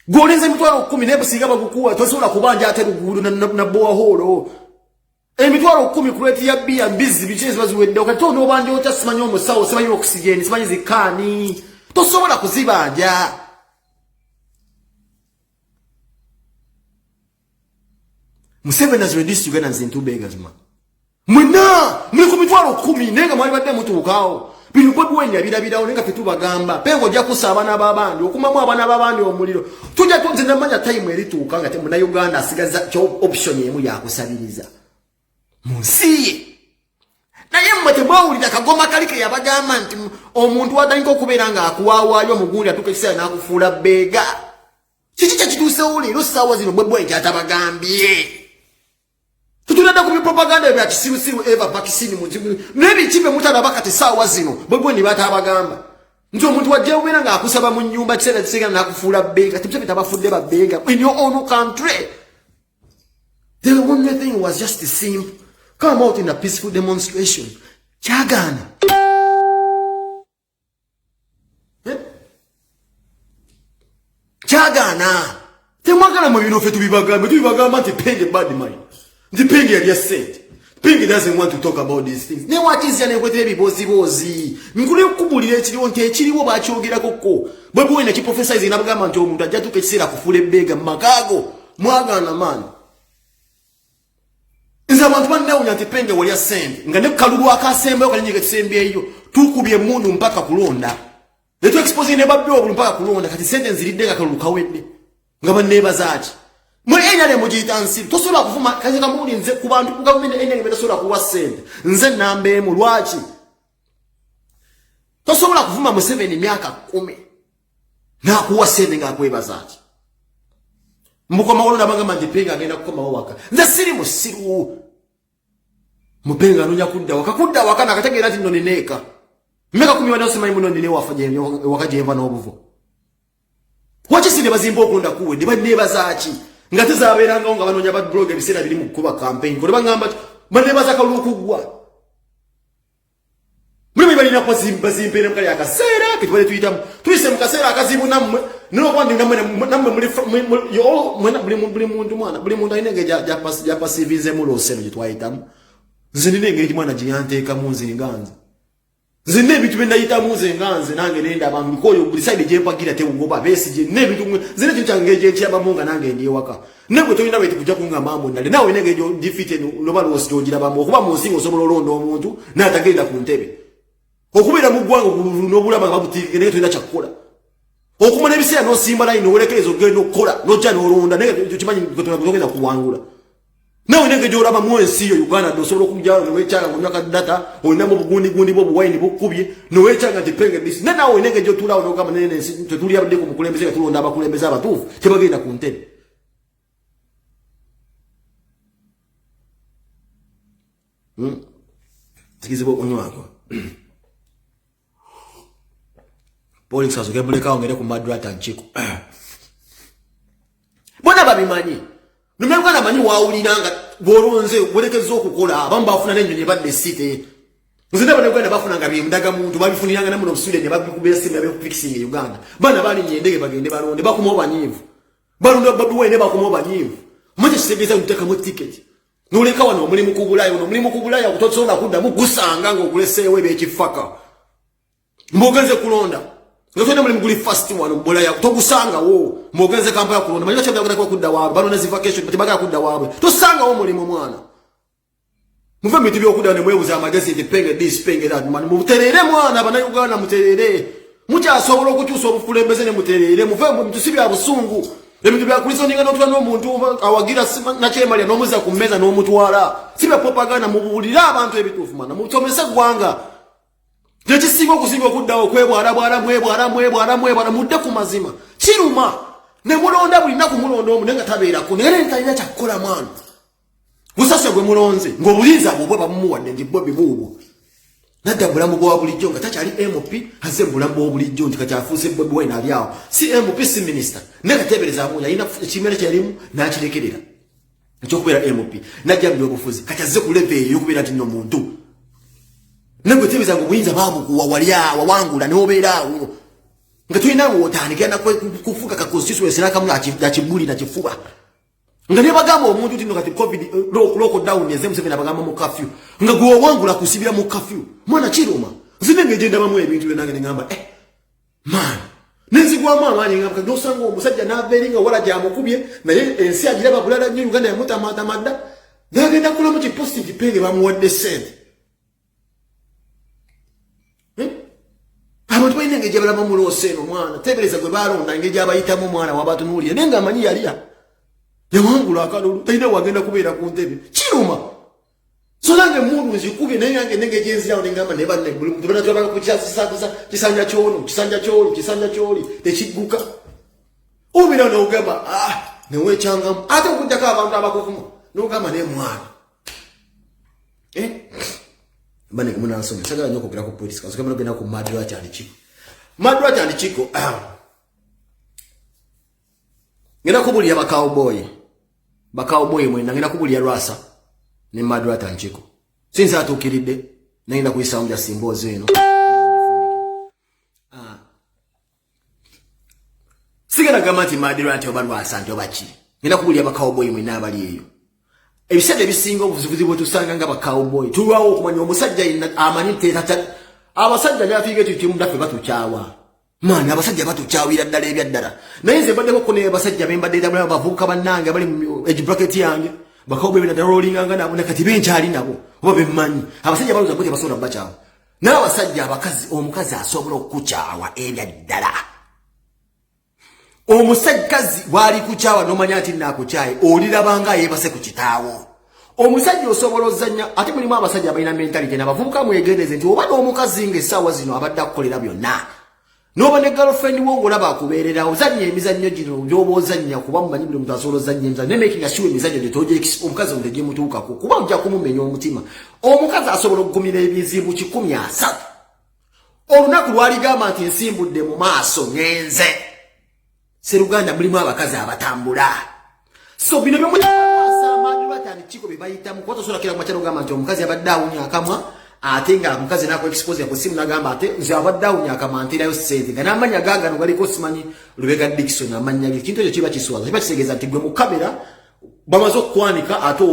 [SPEAKER 1] Golenze mitwalo 10 nebusinga bagukuwa tosobola kubanja ate luguudo na boa holo. Emitwalo 10 kuleti ya bia mbizi bichezi baziwedde okati ono obanje otasimanya omusawo simanyi oxygen simanyi zikani tosobola kuzibanja. Museveni has reduced Ugandans into beggars, man. Mwena muli ku mitwalo 10 nenga mwali badde mutuukaawo. Bino Bobi Wine abirabirawo nenga tetubagamba pengo ojja kussa abaana b'abandi okumamu abaana b'abandi omuliro tujja tunze namanya time erituuka nga temuna Uganda asigaza kyo option emu yakusabiriza munsi naye mmwe tebawulira kagoma kalike yabagamba nti omuntu wadayinka okubeera nga akuwaawaayo omugundi atuuka ekiseera n'akufuula beega kiki kyekituusewo leero ssaawa zino Bobi Wine kyatabagambye. Tutulada ku propaganda ya kisirusiru eva pakisini mujibu nebi chipe mutalaba kati sawa zino Bobi Wine batabagamba nti omuntu wajja ubera nga akusaba mu nyumba kisera kisega na kufuula bega tipe tabafudde ba bega in your own country. The only thing was just the simple come out in a peaceful demonstration chagana chagana temwagala mu bino fe tubibagamba nti penge bad mind. The Ping just said, Ping doesn't want to talk about these things. Ne what is your name bozi. Nkule kubulira ekiriwo nti ekiriwo bakyogera kokko. Bobi Wine professor is nabagamba nti omuntu ajja tukesera kufule bega makago mwagana man. Nza abantu banne nti Penge wali asembe. Nga ne kalulu akasembe okalinye kisembe eyo. Tukubye mundu mpaka kulonda. Leto expose ne babyo mpaka kulonda kati sentence lidde nga kalulu kawedde. Nga banne bazaaki. Mwe enyale mujita nsiri tosobola kuvuma kazi kamuli nze ku bantu ku government enyale betosobola kuwa sente nze nambe mu lwaki tosobola kuvuma mu 7 myaka 10 na kuwa sente nga kwebazaaki mbukoma wolo nabanga Penga agenda kukoma waka nze siri musiru mupenga nunya kudda waka nakategera ati none neka mmeka 10 wana osimanyi muno ndine wafaje wakaje mva n'obuvo wachi sinde bazimba okunda kuwe ne bazaaki ngati zaberanga nga banonya ba blog ebisera biri mu kuba campaign ko bangamba bane bazaka lukugwa muli bali na kwazimba zimpere mkali akasera kitwale tuyitamu tuyise mukasera akazibu namwe no kwandi namwe muli yo mwana buli muntu mwana buli muntu ayinenge ja passivize mu loseno gitwayitamu zinine ngeri mwana jiyanteka munzi nganza zine bitu bendayita muze nganze nange nenda bamikoyo buli side je pagira te ngoba besije ne bitu zine cyangeje cyaba munga nange ndiye waka nego toyina beti kujja kunga mambo ndale nawe nege jo defeat no balo stogira bambo okuba munsingo sobola londo omuntu na atagenda ku ntebe okubira mu gwango no bulama babuti nege toyina chakola okumone bisya no simba line olekezo gendo kola no jana olonda nege kimanyi gotogenda kuwangula nawe nenge jo raba mwensi yo Uganda do sobola kumjalo no wechanga munyaka data onamo bugundi bo buwaini bukubye no wechanga Penga this nawe nenge jo tulawo no kama nene tuli abde ko mukulembeze tulonda abakulembeza abatufu tebagenda ku ntebe. Tikizibo onywako Polisi azokebuleka ongere ku madrata nchiko bona babimanyi numwe kana manyi wawuliranga boronze werekezo okukola abamba afuna n'ennyonyi badde site nzinde bane kwenda bafuna nga bimdaga muntu babifuniranga namuno obusule ne babikubese ne babikufixing Uganda bana bali nyendege bagende balonde bakumo banyivu balonde Bobi Wine bakumo banyivu muje kisegeza muteka mu ticket noleka wano mulimu kubulaya kutotsola kudda mugusanga ngokulesewe bekifaka mbogenze kulonda ngotone mulimu guli first wano bulaya kutogusanga wo mbogenze kampala kulonda manyo kyabagenda kwa kudda wabo balona zi vacation batibaga kudda wabo tosanga wo mulimu mwana muve mitibyo kudda ne mwebuza amagezi Penga this Penga that man muterere mwana bana Uganda muterere mukyasobola okukyusa obufulembeze ne muterere muve mutusibi abusungu ebitu bya kulisonga n'otwa n'omuntu awagira na kyemali n'omuza ku meza n'omutwala sibe propaganda mubulira abantu ebitufu mana mutomesa gwanga jekisinga okusinga okuddawo kwebwara mudde ku mazima kiruma ne mulonda buli naku mulonda omu nenga tabeerako naye ntalina kyakukola mwana busasya gwe mulonze ng'obulinzi abo bwe bamumuwadde nti Bobi buubwo nadda bulamu bwa bulijjo nga takyali MP haze bulamu bwa bulijjo nti kakyafuuse Bobi Wine ali awo si MP si minister nekatebereza amunya alina ekimere kyalimu n'akirekerera ekyokubeera MP najja mu byobufuzi kakyaze ku level eyo yokubeera nti nno muntu negwe tebeza ngo buyinza babukuwa wali awo wawangula n'obeera awo nga tulina wotandika na kufuka ka constituency nakamu akibuli na kifuba nga ne bagamba omuntu tino kati covid lockdown yezemu sebe nabagamba mu curfew nga gwo wangula kusibira mu curfew mwana kiroma zinenge genda bamu ebintu byenange ngamba man nenzigwa mama ngamba dosanga omusajja naberinga wala jamukubye naye ensi agiraba bulala nyo Uganda ya mutamata madda ngagenda kula mu positive penge bamuwadde sente abantu bayina ngeje balaba mu loseno mwana tebereza gwe balonda ngeje abayitamu mwana wabatu nulire nenga amanyi yaliya yawangula akalulu tayina wagenda kubeera ku ntebe kiruma so nange mundu nzikubye nenga ngeje enzi yawo nengamba ne banne buli muntu banatwala ku kisanja kyoli tekiguka ubira no ugamba newe changamu ate okujjako abantu abakuvuma n'ogamba ne mwana bane kumuna nsonga sagala nyoko kira ku police kaso kamera gena ku madwa cyane chiko ngena kubulia ba cowboy mwe ngena kubulia rasa ne madwa cyane chiko sinza atukiride nenda kuisaunja simbozo eno sigala gamati madwa ati obalwa asante obachi ngena kubulia ba cowboy mwe nabali eyo ebisede bisinga obuzibuzi bwe tusanga nga ba cowboy tulwawo okumanya omusajja ina amanite tata abasajja lafike tutimu dafe batuchawa man abasajja batuchawira ddala ebyaddala naye nze badde ko ne basajja bembadde dabula bavuka bannange bali edge bracket yange ba cowboy bina rolling anga nabo nakati benchali nabo oba bemmanyi abasajja baluza bote basola bachawa na abasajja abakazi omukazi asobola okuchawa ebyaddala omusajjazi wali kuchawa nomanya ati nakuchaye olirabanga yebase ku kitaawo omusajja osobola ozanya ate mulimu abasajja abalina mentality nabavubuka mwegendeze nti obadde omukazi ng'essaawa zino abadde akukolera byonna n'oba ne girlfriend wo ng'olaba akubeerera ozanya emizannyo gino gy'oba ozanya kuba mumanyi buli muntu asobola ozanya emizannyo ne making sure emizannyo gye toja omukazi omuntu egyemutuukako kuba ojja kumumenya omutima omukazi asobola okugumira ebizibu 130 olunaku lwaligamba nti nsimbudde mu maaso ngenze Seruganda mulimu abakazi abatambula so bino byo chiko bebayita mukoto sola kila machano gamba nti omukazi abadde awunya akamwa atenga omukazi nako expose ya kusimu nagamba ate nze abadde awunya akamantira yo sente kana amanya gaga no galiko simanyi Lubega Dickson amanya kintu ekyo kiba kiswaza kiba kisegeza nti gwe mu kamera bamazo kwanika ato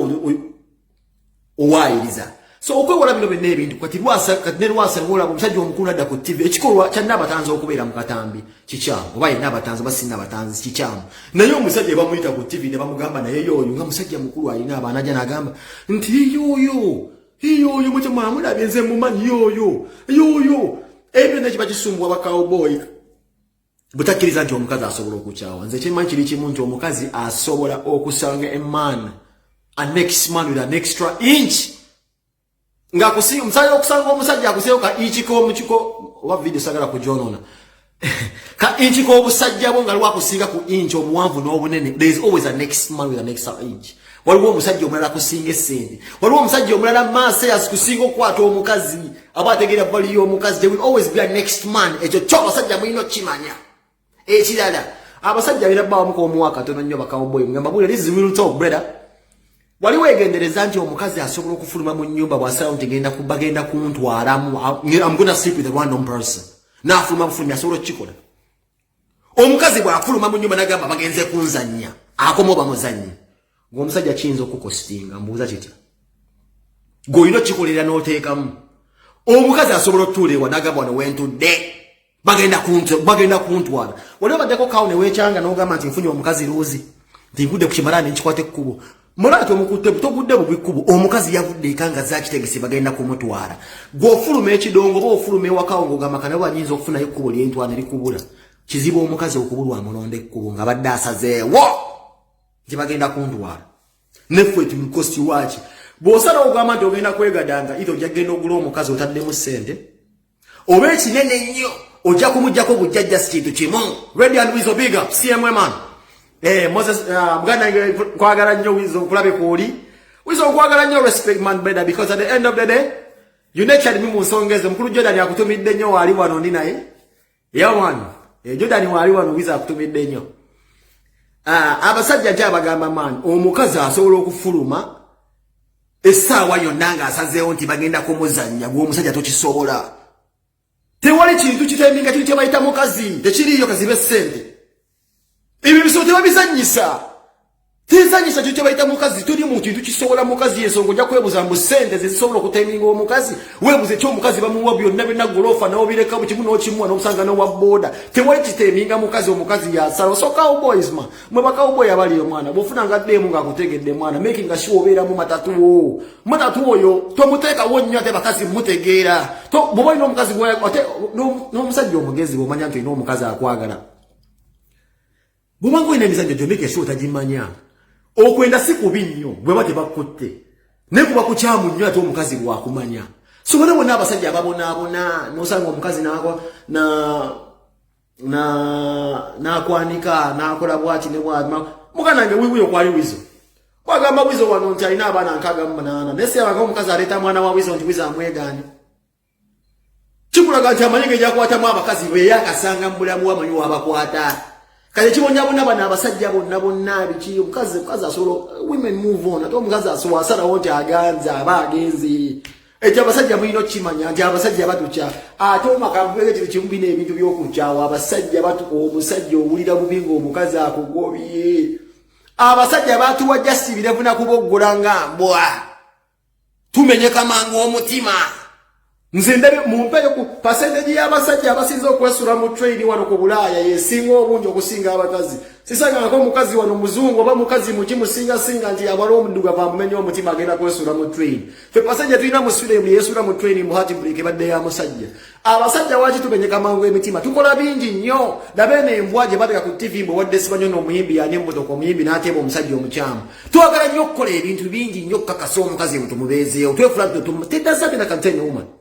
[SPEAKER 1] owayiriza so okwewola bino benne ebintu kati rwasa ngola omusajja omukulu adda ku TV ekikolwa kya nabatanza okubeera mu katambi kikyamu oba yina abatanzi basinna abatanzi kikyamu naye omusajja bamuyita ku TV ne bamugamba naye yoyo nga musajja mukulu alina abaana ajja nagamba nti yoyo mukyama mulabye nze mumanyi yoyo ebyo nekiba kisumbwa ba cowboy butakiriza nti omukazi asobola okukyawa nze kimanyi kiri kimu nti omukazi asobola okusanga a next man with an extra inch nga kusi msajja okusanga omusajja akuseyo ka ichiko muchiko wa video sagala kujonona ka ichiko obusajja bo nga lwa kusinga ku inch obuwanvu n'obunene there is always a next man with an extra inch waliwo omusajja omulala kusinga essende waliwo omusajja omulala maase yasikusinga okwata omukazi abategeera bali omukazi there will always be a next man ekyo kyo abasajja mulina okimanya ekirala abasajja birabbawo muko omuwaka tono nnyo bakawboy ngamba bule this is real talk brother waliwo egendereza nti omukazi asobola okufuluma mu nnyumba bw'asalawo nti bagenda kuntwalamu I'm gonna sleep with a random person n'afuluma bufulumi asobola okukikola omukazi bw'afuluma mu nnyumba n'agamba bagenze kunzannya akoma oba muzannyi ng'omusajja kiyinza okukostinga mbuuza kitya g'olina okkikolera n'oteekamu omukazi asobola okutuula ewa n'agamba wano wentudde bagenda kuntwala waliwo baddeko kawo ne weekyanga n'ogamba nti nfunye omukazi luuzi nti nkudde ku kimala ne nkikwata ekkubo Mulatu omukutte butogudde mu bikubu omukazi yavudde ekanga zakitegese bagenda kumutwala gw'ofuluma ekidongo bo ofuluma ewakawo ng'ogamba kana bwanyinza okufunayo ekkubo ly'entwana likubula kizibu omukazi okubulwa amulonda ekkubo nga badde asazeewo nti bagenda kuntwala neffe tumukosti waki bw'osala ogamba nti ogenda kwegadanga ite ojja kgenda ogula omukazi otaddemu ssente oba ekinene nnyo ojja kumuggyako bujjajja si kintu kimu Ready and Wizo big up CMW man Moses muganda kwagala nnyo Wizo kulabe kuli Wizo kwagala nnyo respect man brother because at the end of the day you nature me mu nsongeze mukulu Jordan yakutumidde nnyo wali wano ndi naye yawan Jordan wali wano Wizo akutumidde nnyo abasajja nti abagamba man omukazi asobola okufuluma essaawa yonna nga asazeewo nti bagenda kumuzannya gwe omusajja tokisobola tewali kintu kiteminga kintu kyebayita mukazi tekiriyo kazibe ssente ebyo bisote babizanyisa tizanyisa kintu kyebayita mukazi tuli mu kintu kisobola mukazi ensonga ojja kwebuza mbu ssente zisobola okuteminga omukazi webuze ky'omukazi bamuwa byonna byonna golofa n'obireka mu kimu n'okimuwa n'obusanga n'owa boda tewali kiteminga mukazi omukazi yasala so cowboys ma mwe ba cowboy abali omwana bw'ofunanga ddeemu ng'akutegedde mwana making sure obeeramu matatu oyo tomuteekawo nnyo ate bakazi mutegeera bw'oba olina omukazi ate n'omusajja omugezi bw'omanya nti olina omukazi akwagala bw'obanga olina emizannyo gyo make sure otagimanya okwenda si kubi nnyo bwe ba tebakutte naye kuba kukyamu nnyo ate omukazi bwakumanya so bonna abasajja ababonaabona n'osanga omukazi n'akwanika n'akola bwati ne bwati mukanange wiwiyo kwali wizo kwagamba wizo wano nti alina abaana 68 naye siyabanga omukazi aleeta mwana wa wizo nti wizo amwegaane kikulaga nti amanyi g'ejakwatamu abakazi bwe yakasanga mu bulamu wamanyi wabakwata kale kibonyabona bana abasajja bonna biki omukazi asobola women move on ate omukazi asobola asalawo nti aganza aba agenzi ekyo abasajja mulina okukimanya nti abasajja batukya ate omakambuege kiri kimu bina ebintu by'okukyawa abasajja omusajja owulira bubi ng'omukazi akugobye abasajja batuwa jasibire vuna kuboggula nga mbwa tumenyeka mangu omutima nze ndabe mumpeyo ku percentage y'abasajja abasinze okwesula mu trade wano ku Bulaaya yesinga obungi okusinga abakazi sisanga ko mukazi wano muzungu oba mukazi mukimusinga singa nti abalo omuddugavu amumenya omutima agenda kwesula mu trade fe passenger tulina mu Sweden yesula mu trade mu heart break badde ya musajja abasajja wachi tumenyeka mangu emitima tukola bingi nnyo dabene embwaje bataka ku TV mbo wadde sibanyo no muyimbi yani mmotoka omuyimbi n'ateba omusajja omukyamu twagala nnyo okukola ebintu bingi nnyo kakasa omukazi mutumubeezeewo twefula tetazate na contain woman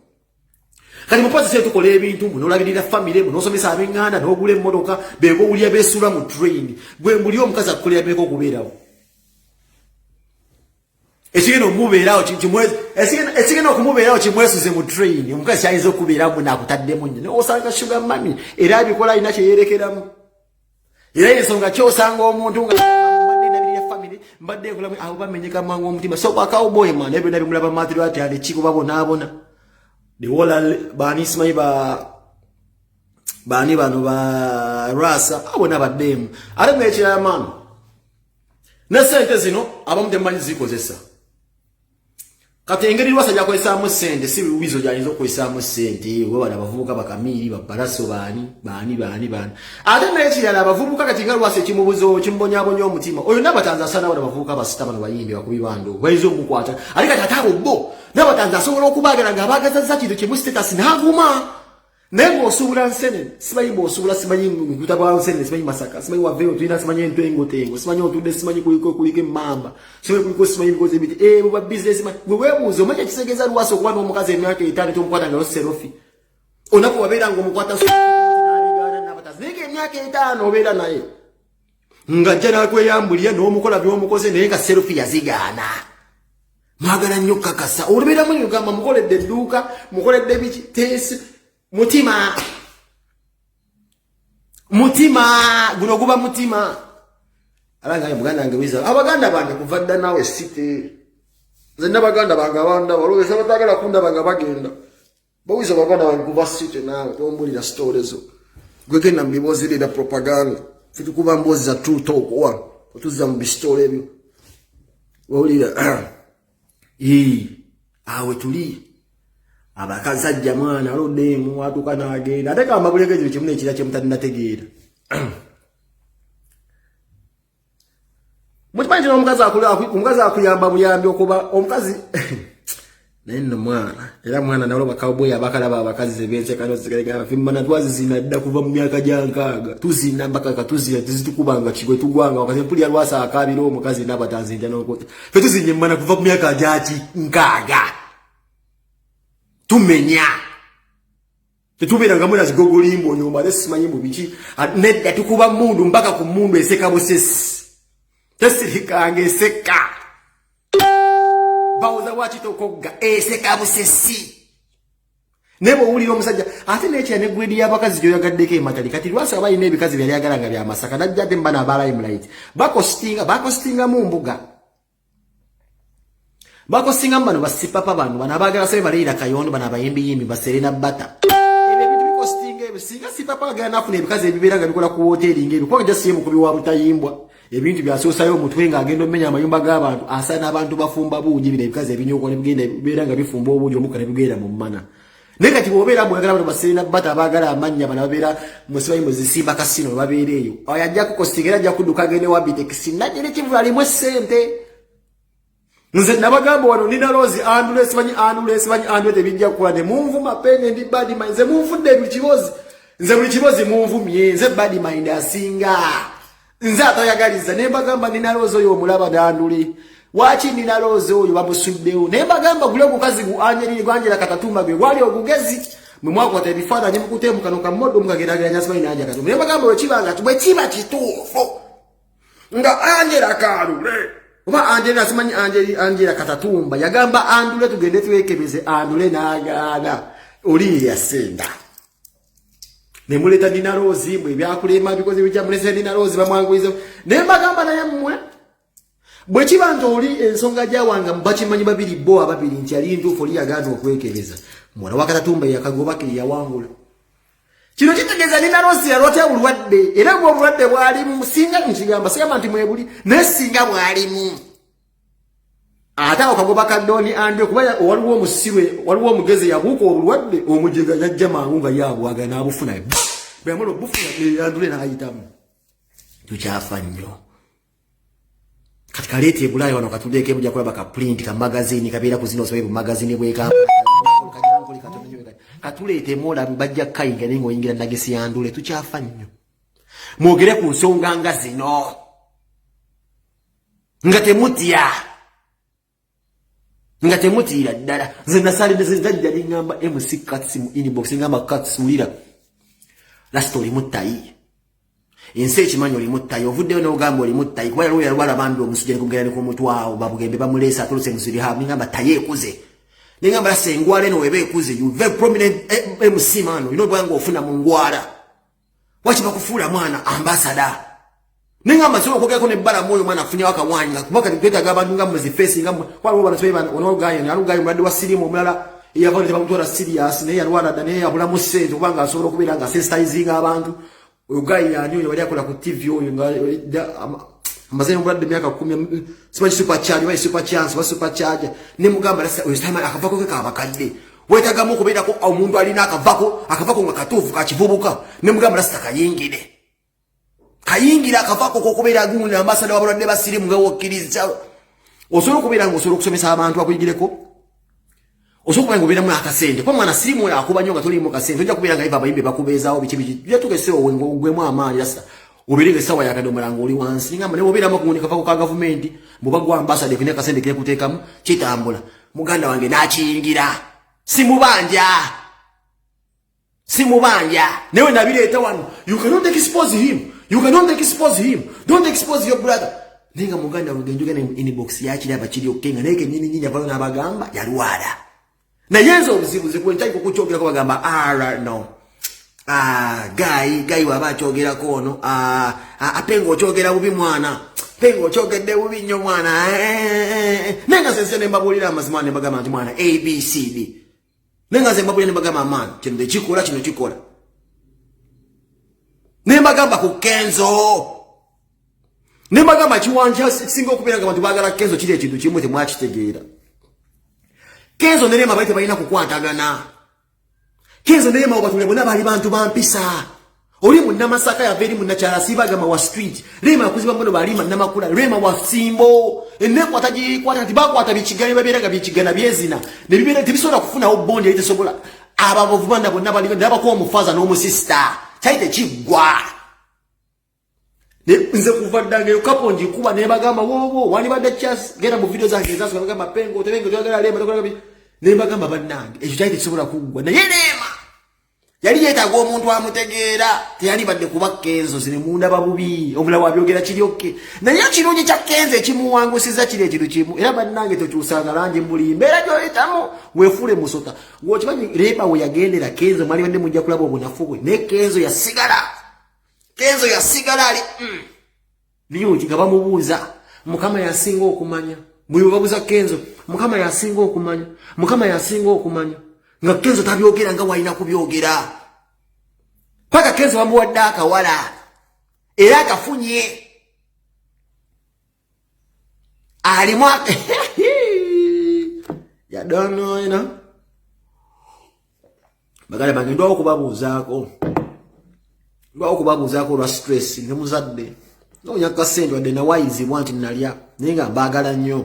[SPEAKER 1] kali mupazi se tukola ebintu munolabirira family munosomesa abenganda n'ogula emmotoka bego ulya besula mu train gwe mbuli omukazi akolera beko kubeerawo ekigeno mubeerawo kimwezi ekigeno okumubeerawo kimwesuze mu train omukazi kyayinza okubeeramu n'akutaddemu nnyo osanga sugar mami era abikola alina kye yeerekeramu era ensonga kyosanga omuntu nga mbadde ekolamu abo bamenyeka mangu omutima so bakawboy man ebyo nabyo mulaba matiro ati ali kiko babonaabona the whole bani simanyi bani bano ba rasa abona baddemu ate mwekirala mano ne sente zino abamu temumanyi zikozesa kati engeri lwasa gyakozesaamu sente si wizo gyayinza okukozesaamu sente we bano abavubuka bakamiiri babalaso bani ate n'ekirala abavubuka kati nga lwasa ekimubuzo kimbonyabonya omutima oyo n'abatanzi asana bano abavubuka basita bano bayimbi bakubi bando bayinza omukwata ate kati ate abo bo n'abatanzi asobola okubaagala ng'abaagazazza kintu kimu status n'aguma naye ng'osuubula nsene simanyi bw'osuubula simanyi kutabwa nsene simanyi masaka simanyi waveeyo tulina simanyi entengotengo simanyi otudde simanyi kuliko emmamba simanyi kuliko simanyi bikoze ebiti bwa bizinesi bwe weebuuze omanyi ekitegeeza lwasa okuba n'omukazi emyaka 5 tomukwata ngayo serofi onaku wabeera ng'omukwata n'abatanzi naye ng'emyaka 5 obeera naye ng'ajja n'akweyambulira n'omukola by'omukoze naye nga serofi yazigaana mwagala nnyo kakasa olubeeramu ngamba mukoledde edduuka mukoledde biki teesi mutima guno guba mutima alanga muganda wange wiza abaganda bange kuva dda nawe site nze n'abaganda bange abanda walowesa batagala kundaba nga bagenda bawiza abaganda bange kuva site nawe tombulira stories zo gwegenda mu bibozirira propaganda fitukuba mbozi za true talk wa otuzza mu bistole ebyo wawulira awe tuli abakazajja mwana alodemu atuka n'agenda ate kamba bulegezo kimu n'ekira kye mutanategeera mukimanyi kino omukazi akuyamba buyambi okuba omukazi naye nno mwana era mwana nalo bakawboyi abakalaba abakazi zebensekano zigalegana fimmana twazizina dda kuva mu myaka gya 6 tuzina mpaka katuzina tizitukubanga kigwe tugwanga wakati mpulira lwasa akabira omukazi n'abatanzi njya n'okota fe tuzinye mmana kuva mu myaka gya 6 tumenya tetubera nga mwana zigogolimbo nyuma lesimanyi mu biki nedda tukuba mundu mpaka ku mundu eseka busesi tesirikange eseka bawuza wakitokogga eseka busesi nebo ulira omusajja ate n'ekya ne gwedi y'abakazi gyoyagaddeko ematali kati lwasa abayina ebikazi byali agalanga bya masaka najjadde mbana aba limelight bakostinga mu mbuga bakosinga mbano basipapa bano abaagala sabe balira kayondo bana abayimbi yimbi baserena bata ebyo bintu kasi papa gana afune ebikazi ebiberanga bikola ku hoteli ngeri kwa just yemu kubiwa butayimbwa ebintu byasosayo mutwe nga agenda omenya amayumba g'abantu asana abantu bafumba bungi bine ebikazi ebinyoko ne bigenda biberanga bifumba obungi omukale bigenda mu mana nega tibobera mwagala abantu basirina bata bagala amanya bana babera musibayi muzisimba kasino babereyo ayajja kukostigera ajja kuduka gene wabite kisina jere kivula alimwe sente nze nabagamba wano nina Rose Andulesi banyi andwete bijja kukola ne munvu mapene ndi badi mind nze munfudde bikibozi nze buli kibozi munvumye nze badi mind asinga nze atoyagaliza ne bagamba nina Rose oyo omulaba danduli wachi nina Rose oyo bamusuddewo ne bagamba gule okukazi gu anyeri gwanjira katatumba gwe wali ogugezi mwe mwako tebifada nyimukute mukano kamodo mukagerageranya nyasibayi nanja katumba ne bagamba wekibanga tubwe kiba kituufu nga anyera kalule Oba Angela simanyi Angela katatumba yagamba andule tugende twekebeze andule nagana oli yasenda nemuleta Nina Rose bwe byakulema bikoze bijja mulese Nina Rose bamwanguize ne bagamba naye mmwe bwe kibanto oli ensonga ja wanga mbakimanyi babiri bo ababiri nti ali ntufu oli yaganda okwekebeza mwana wakatatumba yakagoba kiri yawangula kino kitegeza Nina Rose yalote bulwadde era bwo bulwadde bwali musinga nkigamba siyama nti mwebuli nesinga bwalimu ata okagoba kadoni ande kuba waliwo musirwe waliwo mugeze yabuko obulwadde omujega yajja mangunga yabwaga nabufuna byamulo bufuna yandule na ayitamu tuchafanyo katika leti ebulayo wano katuleke bujja kwa baka print ka magazine kabira kuzino so magazine bweka katulete mola mbajja kayinga ningo yingira nagesi yandule tuchafa nnyo mwogere ku nsonga nga zino ngatemutira ddala nze nasali ndezajja lingamba MC Cuts mu inbox ngamba Cuts ulira la story mutayi ense ekimanyi oli mutayi ovuddeyo n'ogamba oli mutayi kuba yalwo yalwala bambi omusujja nikugerane ku mutwe awo babugembe bamulesa atuluse musiri hamu ngamba taye ekuze ningamba sengwale no webe ekuze you very prominent MC man you know bwango ofuna mu ngwala wachi bakufula mwana ambassador ningamba sio kokeko ne bala moyo mwana afunya waka wanya kubaka niteta gabantu ngamba zifesi ngamba kwa baba naswe bana onogayo nalugayo mradi wa sirimu omulala yavale tabamutora serious ne yalwala dane yabula musente kubanga asobola kubira nga sensitizing abantu ugayi yanyo wali akola ku TV oyo nga amazeni mbradi miaka 10 simanyi super charge wa super chance wa super charge ne mugamba lasa oyo time akavako ke kabakadde wetaga mu kubira ko omuntu alina akavako nga katufu kakivubuka ne mugamba lasa kayingira akavako ko kubira gundi ambassador wabulwadde basirimu nga wokkiriza osobola kubira ngo osobola kusomesa abantu akuyigireko osobola kubira mu akasente kwa mwana sirimu yakuba nyo nga tuli mu kasente ojja kubira nga iva bayimbe bakubezawo bichi byatukesewo gwemu amaani lasa ubirige sawa yakadomolango oli wansi ngamba ne obira makundi kavako ka government mubagwa ambassador kine kasende kine kutekamu kitambula muganda wange nakiyingira simubanja newe nabireta wano you cannot expose him don't expose your brother ninga muganda wange njugana inbox yakiri abakiri okenga neke nyinyi nyavalo nabagamba yalwala na yenzo obuzibuze kwentaiko kuchogera ko bagamba no guy wabachogera kono apengo chogera bubi mwana pengo chogedde bubi nnyo mwana nenga sense ne mbabulira amazima ne bagamba nti mwana ABCD nenga ze mbabulira ne bagamba man kino chikola ne bagamba ku Kenzo ne bagamba chiwanja singo kubira nga bantu bagala Kenzo kiri ekintu kimwe temwakitegeera Kenzo ne mabaite balina kukwatagana Kenzo ne mabatule bona bali bantu bampisa oli munna masaka ya veri munna chala sibagama wa street rema kuziba mbono balima namakula rema wa simbo enne kwataji kwata tibakwata bichigane babiranga bichigana byezina ne bibere tibisola kufuna obondi yite sobola abavuvanda bonna bali ndaba ko omufaza no sister taite kigwa nze kuvaddange ukaponji kuba ne bagamba wowo wali badde chas gera mu video zange zaso bagamba pengo tebengo twagala lema tokola ne bagamba bannange ekyo taite kisobola kugwa naye nema yali yetaga omuntu amutegeera teyali badde kuba Kenzo zine munda babubi omulawo abyogera kiryokke naye kirungi kya Kenzo ekimuwangusiza kiri ekintu kimu era bannange tokyusanga langi mulimbe era gyoyitamu weefule musota gwokimanyi leba we yagendera Kenzo mwali badde mujja kulaba obunafu bwe ne Kenzo yasigala ali niyo nga bamubuuza mukama yasinga okumanya bwe babuuza Kenzo mukama yasinga okumanya nga Kenzo tabyogera nga walina kubyogera paka Kenzo bamuwadde akawala era akafunye alimu ya don't know, you know. Bagale bange ndo okubabuuzaako lwa stress ne muzadde nonya kasendo ade na wise wanti nalya nenga mbagala nnyo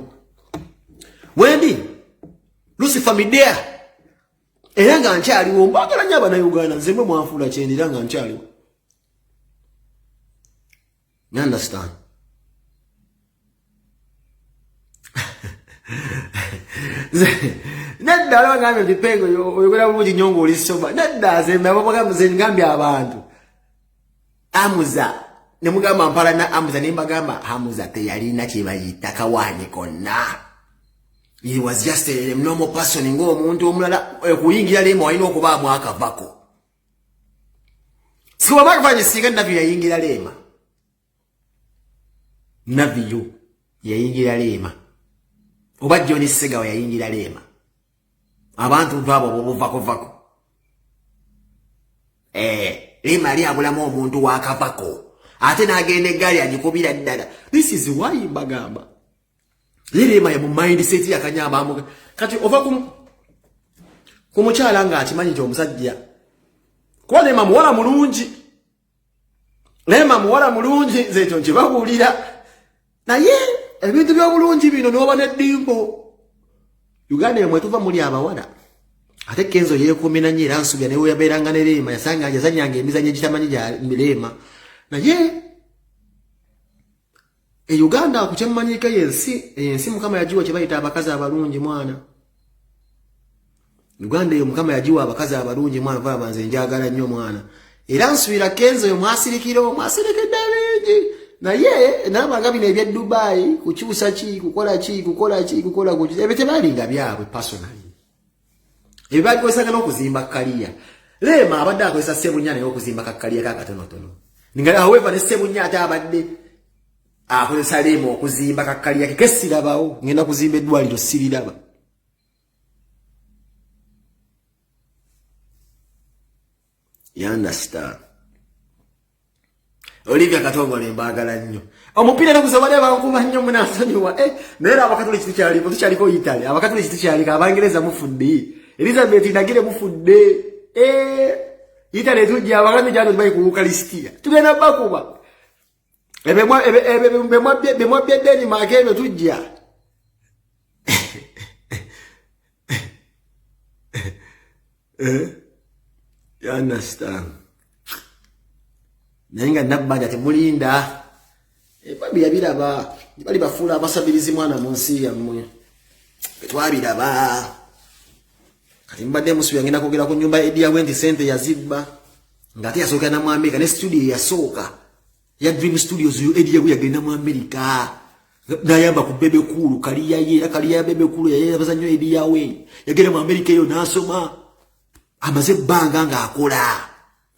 [SPEAKER 1] wendi Lucifer Midea era nga nkyaliwo mbagala nnyo abana Uganda nzemwe mwafuula kyendira nga nkyaliwo. You understand? Nedda alwangambe bipengo oyogera bulungi nnyo ng'olisoma nedda zembe abagamba zengambye abantu amuza ne mugamba mpala na amuza ne mbagamba amuza teyalina kye bayita kawaanye konna. He was just a normal person ng'omuntu omulala kuyingira lemo alina okubaamu akavako. Siwa bakafanye singa Navi yayingira lema. Navi yayingira lema. Oba Johnny Sega yayingira lema. Abantu babo bobuvako. Lema ali abulamu omuntu wakavako. Ate nagenda eggali agikubira ddala. This is why bagamba. Lema ya mu mindset yakanyamba amuga. Kati ova kumukyala nga akimanyi nti omusajja. Kwa Lema muwala mulungi. Lema muwala mulungi zekyo nkibabuulira. Naye ebintu by'obulungi bino n'oba n'eddimbo. Uganda yemwe tuva muli abawala. Ate Kenzo yeekuumye nnyo era nsubya ne we yabeeranga ne Lema yasanga yazannyanga emizannyo egitamanyi gya Lema. Naye Uganda ku kyemmanyika yensi Mukama yagiwa kye bayita abakazi abalungi mwana. Uganda eyo Mukama yagiwa abakazi abalungi mwana vaa banze njagala nnyo mwana. Era nsubira Kenzo yo mwasirikidde bingi. Naye n'abanga bino ebya Dubai kukyusa ki kukola ku ebyo tebalinga byabwe personally. Ebyo bakozesanga n'okuzimba kaliya. Lema abadde akozesa Ssebunya naye okuzimba kakaliya kakatonotono. Ninga however ne Ssebunya ate abadde akozesa Lema okuzimba kakaliya kekesirabawo ngenda kuzimba eddwaliro siriraba. You understand? Olivia Katongole mbagala nnyo. Omupiira n'okusabale bankuba nnyo munasonyiwa. Naye abakatoliki tukyaliko Italy. Abakatoliki tukyaliko Abangereza mufudde. Elizabeth Nagire mufudde. Italy tujja abakatoliki jano tubayi ku Eucharistia. Tugenda bakuba. Bemwa byedeni makebe tujja. You understand? Nenga nabbaja temulinda babi yabiraba bali bafula abasabirizi mwana munsi yammwe twabiraba kati mbadde musu yangenda kogera ku nyumba Edia Wendi sente yazibba ngati yasoka na mu America ne studio yasoka ya Dream Studios Edia yagenda mu America nayamba ku bebe kulu kaliya bebe kulu yabazanyo Edia we yagenda mu America yo nasoma amaze banga nga akola.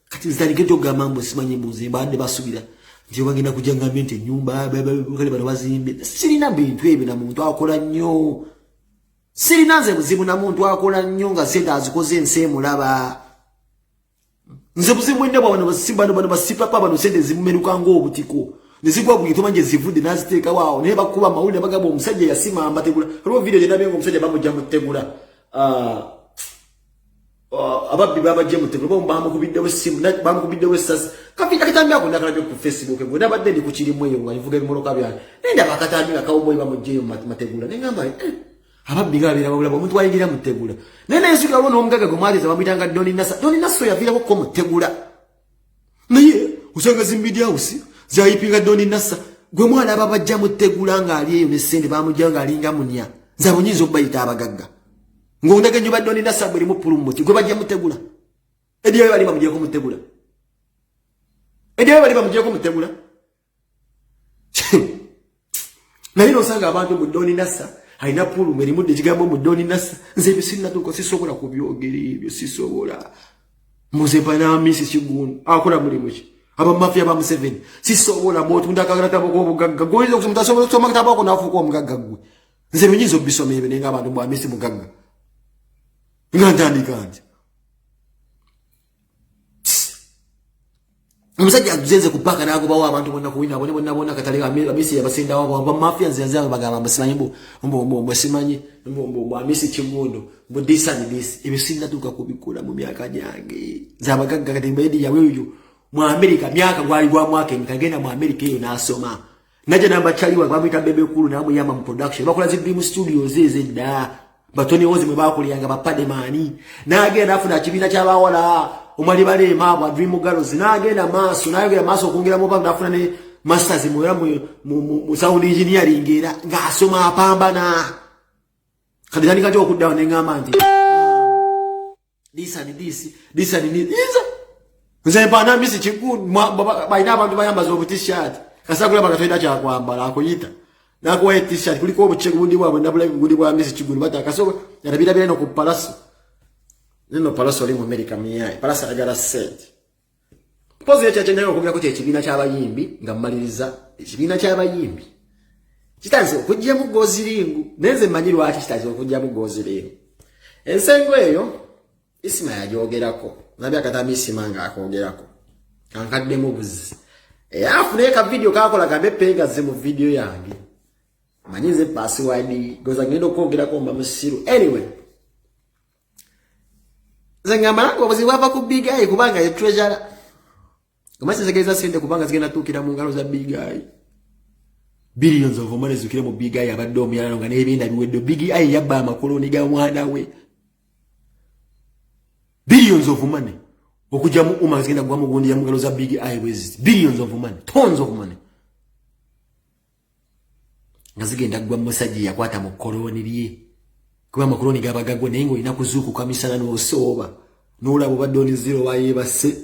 [SPEAKER 1] Kati nzalike togamba mbo simanyi mbuzi mbadde basubira nti bagenda kujanga mente nyumba kale bano bazimbe sirina bintu ebyo na muntu akola nnyo sirina nze buzibu na muntu akola nnyo nga sente azikoze ense mulaba nze buzibu ende bano basipapa bano sente zimumeruka ng'obutiko nezigwa bwito manje zivudde naziteeka waawo naye bakuba mawulire bagamba omusajja yasima amategula olwo video gye nabenga omusajja bamujja mu tegula ababbi babajje mutegula bamukubidde wesimu bamukubidde wesasi kafika kitambi ako ndakala ku Facebook ngo nabadde ndi ku kirimu eyo nga nivuga ebimoloka byane nenda bakatambi nga kawboyi bamujje mu mategula nengamba ababbi gabira babula omuntu wayingira mutegula nene yesu galo n'omugaga gumaliza bamuyitanga Doni Nasso yavirako ko mutegula naye usanga zimbidi house zayipinga Doni Nassa gwe mwana ababajja mutegula nga ali eyo ne sente bamujja nga alinga munya nzabonyizo bayita abagagga ngondage njuba Doni Nassa bwe limu pulumuti gwe bajja mutegula ediyo bali bamujja ko mutegula naye nosanga abantu mu Doni Nassa aina pulumu erimu digigambo mu Doni Nassa nze bisinna tuko sisobola kubyogera ebyo sisobola muze bana misi kigunu akola mulimu ki aba mafia ba Museveni sisobola moto ndakagala taboko obugagga goyiza okusomutasobola kusoma taboko nafuko omugagga gwe nze binyizo bisome ebe nenga abantu bwa misi mugagga ngandani kandi Omusajja azenze kupaka nago bawo abantu bonna kuwina bonna katale amisi yabasinda wabo aba mafia nzianzia bagamba mbasimanyi mbo simanyi mbo amisi kimundo mbo this ebisinda tuka kubikula mu myaka jange zabagagga kati mbedi yawe uyu mu America myaka gwali gwa mwaka nkagenda mu America eyo nasoma naje namba chaliwa bamwita bebe kulu namu yama mu production bakola zi Dream Studios zezedda batoni wozi mwe bakuliyanga bapade mani nagenda afuna kibina kyabawala umali bale mabwa Dream Girls nagenda maso nagenda maso kungira mu baba afuna ne masters mu sound engineering era ngasoma apambana kadani kajo okuddawo nengamba nti this izo nze bana misi chiku baina abantu bayamba zo t-shirt kasakula bakatoida cha kwambala akuyita nakuwa t-shirt kuliko obuchegu bundi bwabwe ndabula bundi bwa misi chigulu bata kasoba yarabira bile no ku palace nino palace oli mu America miyai palace agala set pozi ya chache nayo okubya ko ekibina ky'abayimbi ngamaliriza ekibina ky'abayimbi kitanze okujja mu goziringu neze manyiri waki kitanze okujja mu goziringu ensengo eyo isima yajogerako nabya katamisi manga akogerako kankadde mu buzi afune ka video kakola kabepenga ze mu video yange manyize password goza ngendo kogerako mba musiru anyway zengamba ngo buzi wava ku big eye kubanga ye treasure kumase zegeza sente kubanga zigenda tukira mu ngalo za big eye billions of money zukire mu big eye abadde omuyala nga nebinda biweddo big eye yabba amakoloni ga mwana we billions of money okuja mu uma zigenda gwa mu gundi ya mugalo za big eye with billions of money tons of money ngazigenda gwa musajja yakwata mu koloni liye kuba makoloni gabagagwa nengo inakuzuku kamisana no soba nolabo badoni zero wayebase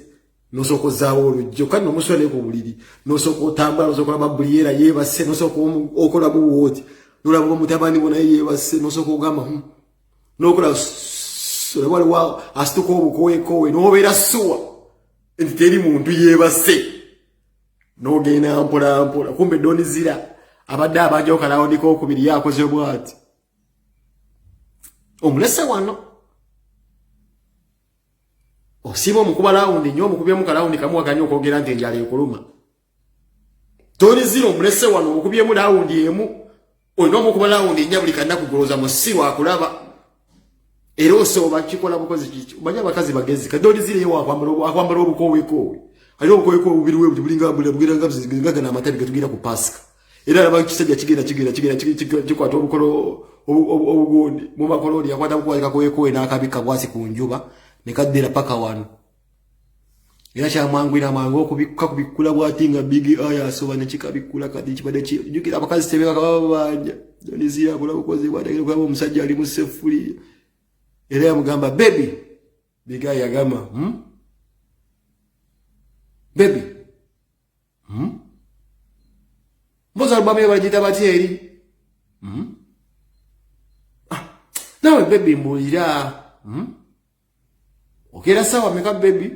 [SPEAKER 1] nosoko zawo olujjo kandi omusole ko buliri nosoko otambala nosoko babuliera yebase nosoko okola bu woti nolabo mutabani bona yebase nosoko gama nokola so wale wao astuko obukowe nobera suwa enteri muntu yebase nogena mpola kumbe doni zira abadde abajoka lawo ndiko okubiri yakoze bwati omulese wano osibo mukuba laundi nyo mukubye mu kalaundi kamwa kanyo kogera nti njale ekuluma doni zira omulese wano mukubye mu laundi emu oyino mukuba laundi nyabuli kanna kuguloza musiwa akulaba eroso bakikola bukozi kicho banya bakazi bagezi kadoni zire yo akwambara obukowe ayo obukowe bubiriwe bulinga bulinga ngaga na matabi gatugira ku Pasika era abakisajja kigenda kikwata obukolo obugondi mu makoloni yakwata bukwalika kowe nakabika bwasi ku njuba nekaddera paka wano era kya mangwira mangu okubikka kubikula bwatinga big aya asoba ne kikabikula kadi kibade jukira abakazi tebeka kabanja doni zira kula bukozi bwatagire kwa omusajja ali mu sefuli era yamugamba baby biga yagama baby mboza albame bajita bateri nawe baby mbulira okera sawa meka baby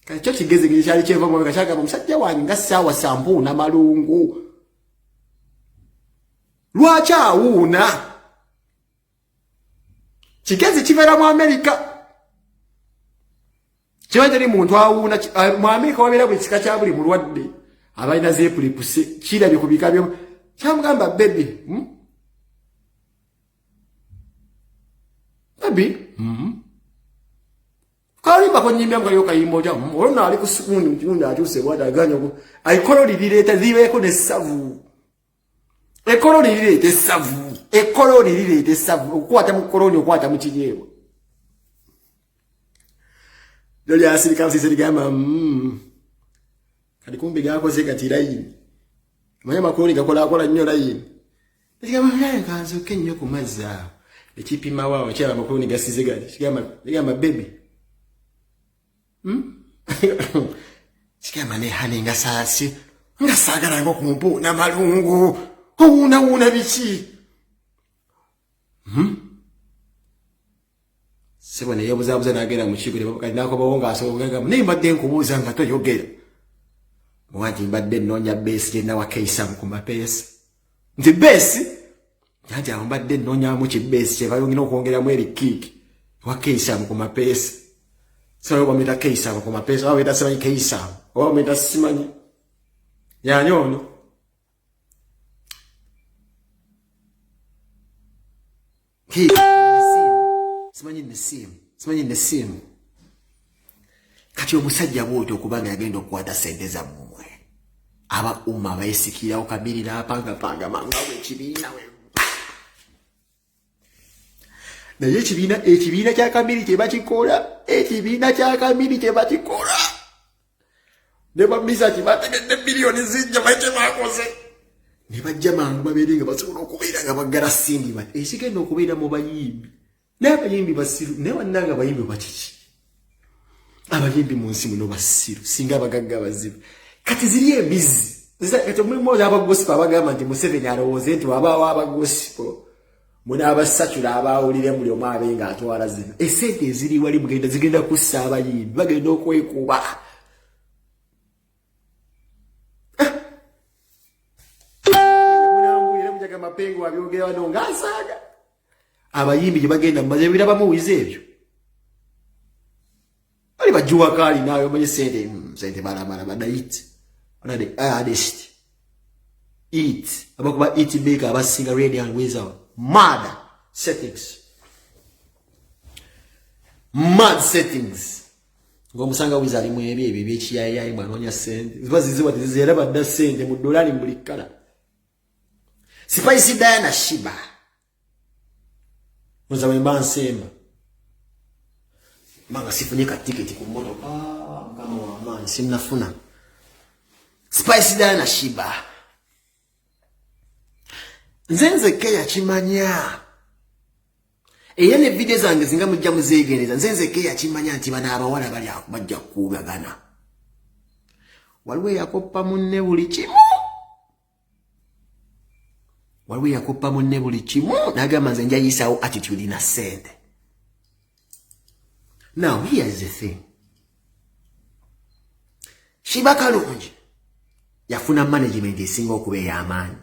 [SPEAKER 1] kacho kigeze gishali cheva mwe kashaka musajja wange ngasawa sambu na malungu lwacha una Chikezi chivera mu America. Chiwajeri muntu awuna mu America wabera bwe chika chabuli mulwadde. Abaina zepulipuse kira bikubika byo. Chamugamba baby. Baby. Kali bako nyimbya ngo yoka yimoja. Olona ali kusukuni mtunda atuse bwada ganyo. Aikolo lileta ziweko ne savu. Ekolo lilete savu. Ekolo lilete savu. Ukwata mu koloni ukwata mu kinyewo. Doli asiri kansi serigama kadi kumbi gako zegatira yini. Manya makoli gakola nnyo layini. Serigama naye kanzo kenyo kumaza. Ekipima wao kyaba makoli gasize gati. Serigama baby. Serigama ne hani ngasasi. Ngasagala ngo kumpu na malungu. Una bichi. Sebone yobuzabuza nagera mu kigere bakali nako bawonga asobogaga nimba de nkubuza nga to yogera. Mwati mbadde nonya base je na wakeisa ku mapesa. Ndi base yaja mbadde nonya mu ki base je bayongina okwongera mu eri kick. Wakeisa ku mapesa. Sawa bamita keisa kwa mapesa wao beta simanyi keisa wao beta simanyi ya nyono ki simanyi nesimu kati omusajja bwoto okubanga yagenda okukwata sente za mmwe aba umma bayisikira okabirira panga manga wekibiina we naye ekibiina kya kamiri kye bakikola ne bamisa kibategedde bilioni zijja baite bakoze ne bajja mangu babeere nga basobola okubeera nga baggala sindi bati ekigenda okubeera mu bayimbi n'abayimbi basiru ne bannanga abayimbi bakiki abayimbi mu nsi muno basiru singa abagagga bazibu kati ziri ebizi kati omulimu oyo abagosipo abagamba nti Museveni alowooze nti wabaawo abagosipo muna abasatula abawulire muli omu abenga atwala zino esente eziri wali mugenda zigenda kussa abayimbi bagenda okwekuba munambulire mujaga mapengo wabyogera wano ng'asaaga abayimbi gye bagenda mumaze birabamuwiza ebyo bali bajuwa kali nawe omanyi sente balamala badayiti onade adest eat abakuba eat maker abasinga radiant wizard mad settings ngomusanga wizard mu ebyo ebyekiyayayi mwanonya sente zibaziziwa tizera badda sente mu dolari buli kala Spice Diana Shiba muzawe mbansemba manga sifunyika tiketi ku motoka kama wa mani simnafuna Spice Diana Shiba nzenze keya kimanya eyene video zange zinga mujja muzegereza nzenze keya kimanya nti bana abawala bali akubajja kubagana waliwo yakoppa munne buli kimu nagamba nze nja yisawo attitude na sente. Now here is the thing. Shiba Kalungi yafuna management esinga okubeera amaanyi.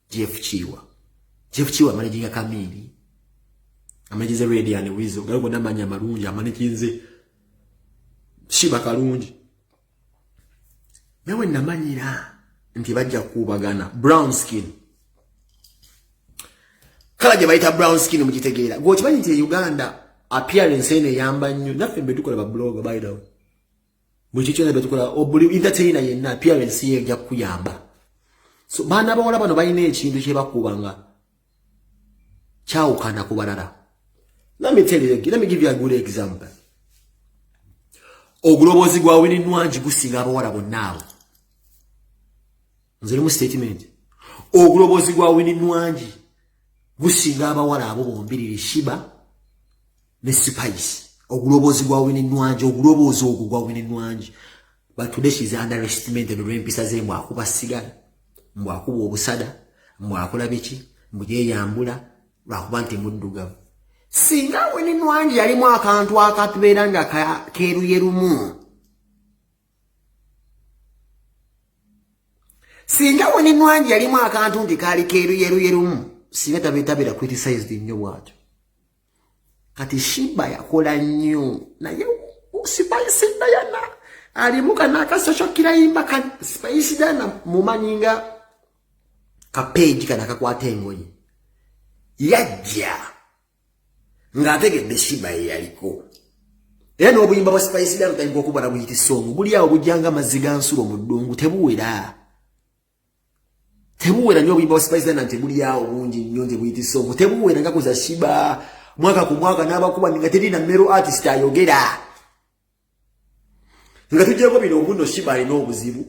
[SPEAKER 1] Jeff Chiwa managing Kamili. Amajize ready and wizo. Galo namanya marungi amanikinze Shiba Kalungi. Nawe namanyira nti bajja kubagana brown skin. Kala je bayita brown skin mukitegeera. Go kimanyi nti Uganda appearance ene yamba nnyo naffe betukola ba blog by the way. Mukichona betukola obuli entertainer yenna appearance ye ejja kuyamba. So bana bawala bano balina ekintu kye bakubanga kyawukana ku balala. Let me give you a good example. Ogulobozi gwa Winnie Nwangi gusinga abawala bonna. Nze mu statement. Ogulobozi gwa Winnie Nwangi gusinga abawala abo bombirira Shiba ne Spice. Ogulobozi gwa Winnie Nwangi, ogulobozi ogwo gwa Winnie Nwangi. But today she's underestimated the empisa ze mwakuba sigala. Mwakuba obusada, mwakola biki, mujeyambula, lwakuba nti muddugavu. Singa Winnie Nwangi yalimu akantu akatubeera nga keeruyerumu. Singa Winnie Nwangi yalimu akantu nti kali keeruyerumu. Singa tabetabira criticized nnyo bwatyo. Kati Shiba yakola nnyo naye Spice Diana alimuka nakasosho kirayimba ka Spice Diana mumanyinga ka page kana kakwata engoye yajja ngategedde Shiba yaliko era obuyimba bwa Spice Diana tayingo okubala buyiti songo buli awo bujjanga maziga nsulo mu ddungu tebuwera nyo obuyimba bwa Spice Diana nti buli awo bungi nnyo nti buyiti songo tebuwera nga kuza Shiba mwaka ku mwaka n'abakuba nga terina mero artist ayogera nga tujjako bino obuno Shiba alina obuzibu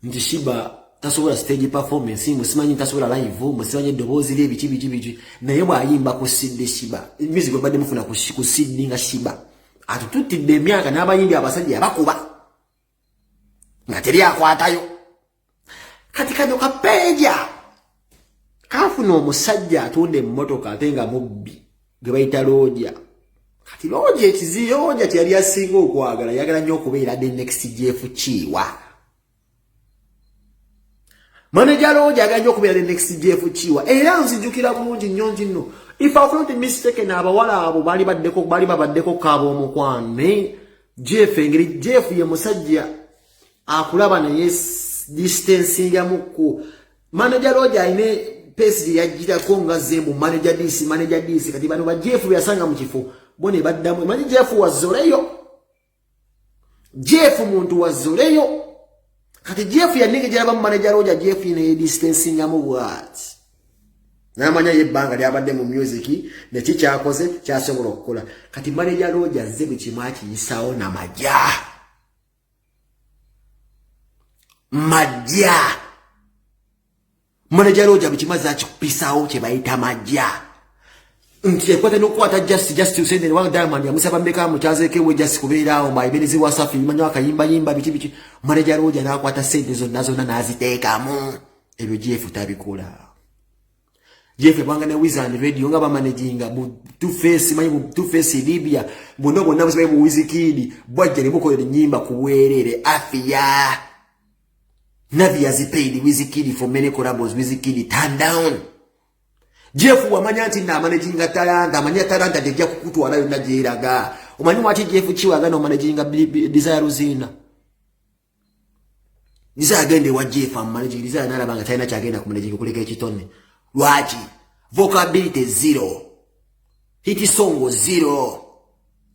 [SPEAKER 1] nti Shiba tasobola stage performance musimanyi tasobola live musimanyi eddoboozi ly'ebiki naye bw'ayimba ku sidde Shiba music badde mufuna ku siddi nga Shiba atututidde emyaka n'abayimbi abasajja yabakuba nga teri akwatayo kati kano kapeja kafuna omusajja atunda emmotoka ate nga mubbi gwe bayita Looja. Kati Looja Looja tiyali asinga okwagala yagala nnyo okubeera the next Jeff Chiwa. Manager Looja yagala nnyo okubeera the next Jeff Chiwa. Era nzijukira bulungi nnyo nno. If I'm not mistaken abawala abo bali babaddeko kaabo omukwano Jeff engeri Jeff ye musajja akulaba naye distancing ya muku manager Roger ine pesi yajira konga zembu manager DC kati bano ba Jeff byasanga mu kifo bone baddamu manager Jeff wazoleyo Jeff muntu wazoleyo kati Jeff ya nige jaba manager Roger Jeff ine distancing ya mu what namanya yebanga lyabadde mu music ne chicha akoze kyasobola okukola kati manager Roger zebe kimaki yisawo na majja manager Roger bikimaze akikupisawo kye bayita majja nti ekwata nokwata just usende ne Diamond yamusaba mbeka mukyazeeke we just kubeerawo maibenizi Wasafi manyo akayimba biki manager Roger nakwata sente zonna naziteekamu ebyo Jeff tabikola Jeff banga ne Wizard Radio nga bamanaging Two Face Libya bono nabose mu Wizkid bwajja limukolera nyimba kuwerere afia Navi has paid Wizkid for many collabs Wizkid turn down Jeff wamanya nti na managing talent amanya talent tejja kukutwala yonna jeraga omanyi wati Jeff chiwaga no managing Desire Ruzina Desire agende wa Jeff managing Desire nalabanga China kyagenda ku managing kuleka ekitone Lwaki vocability 0 hit song 0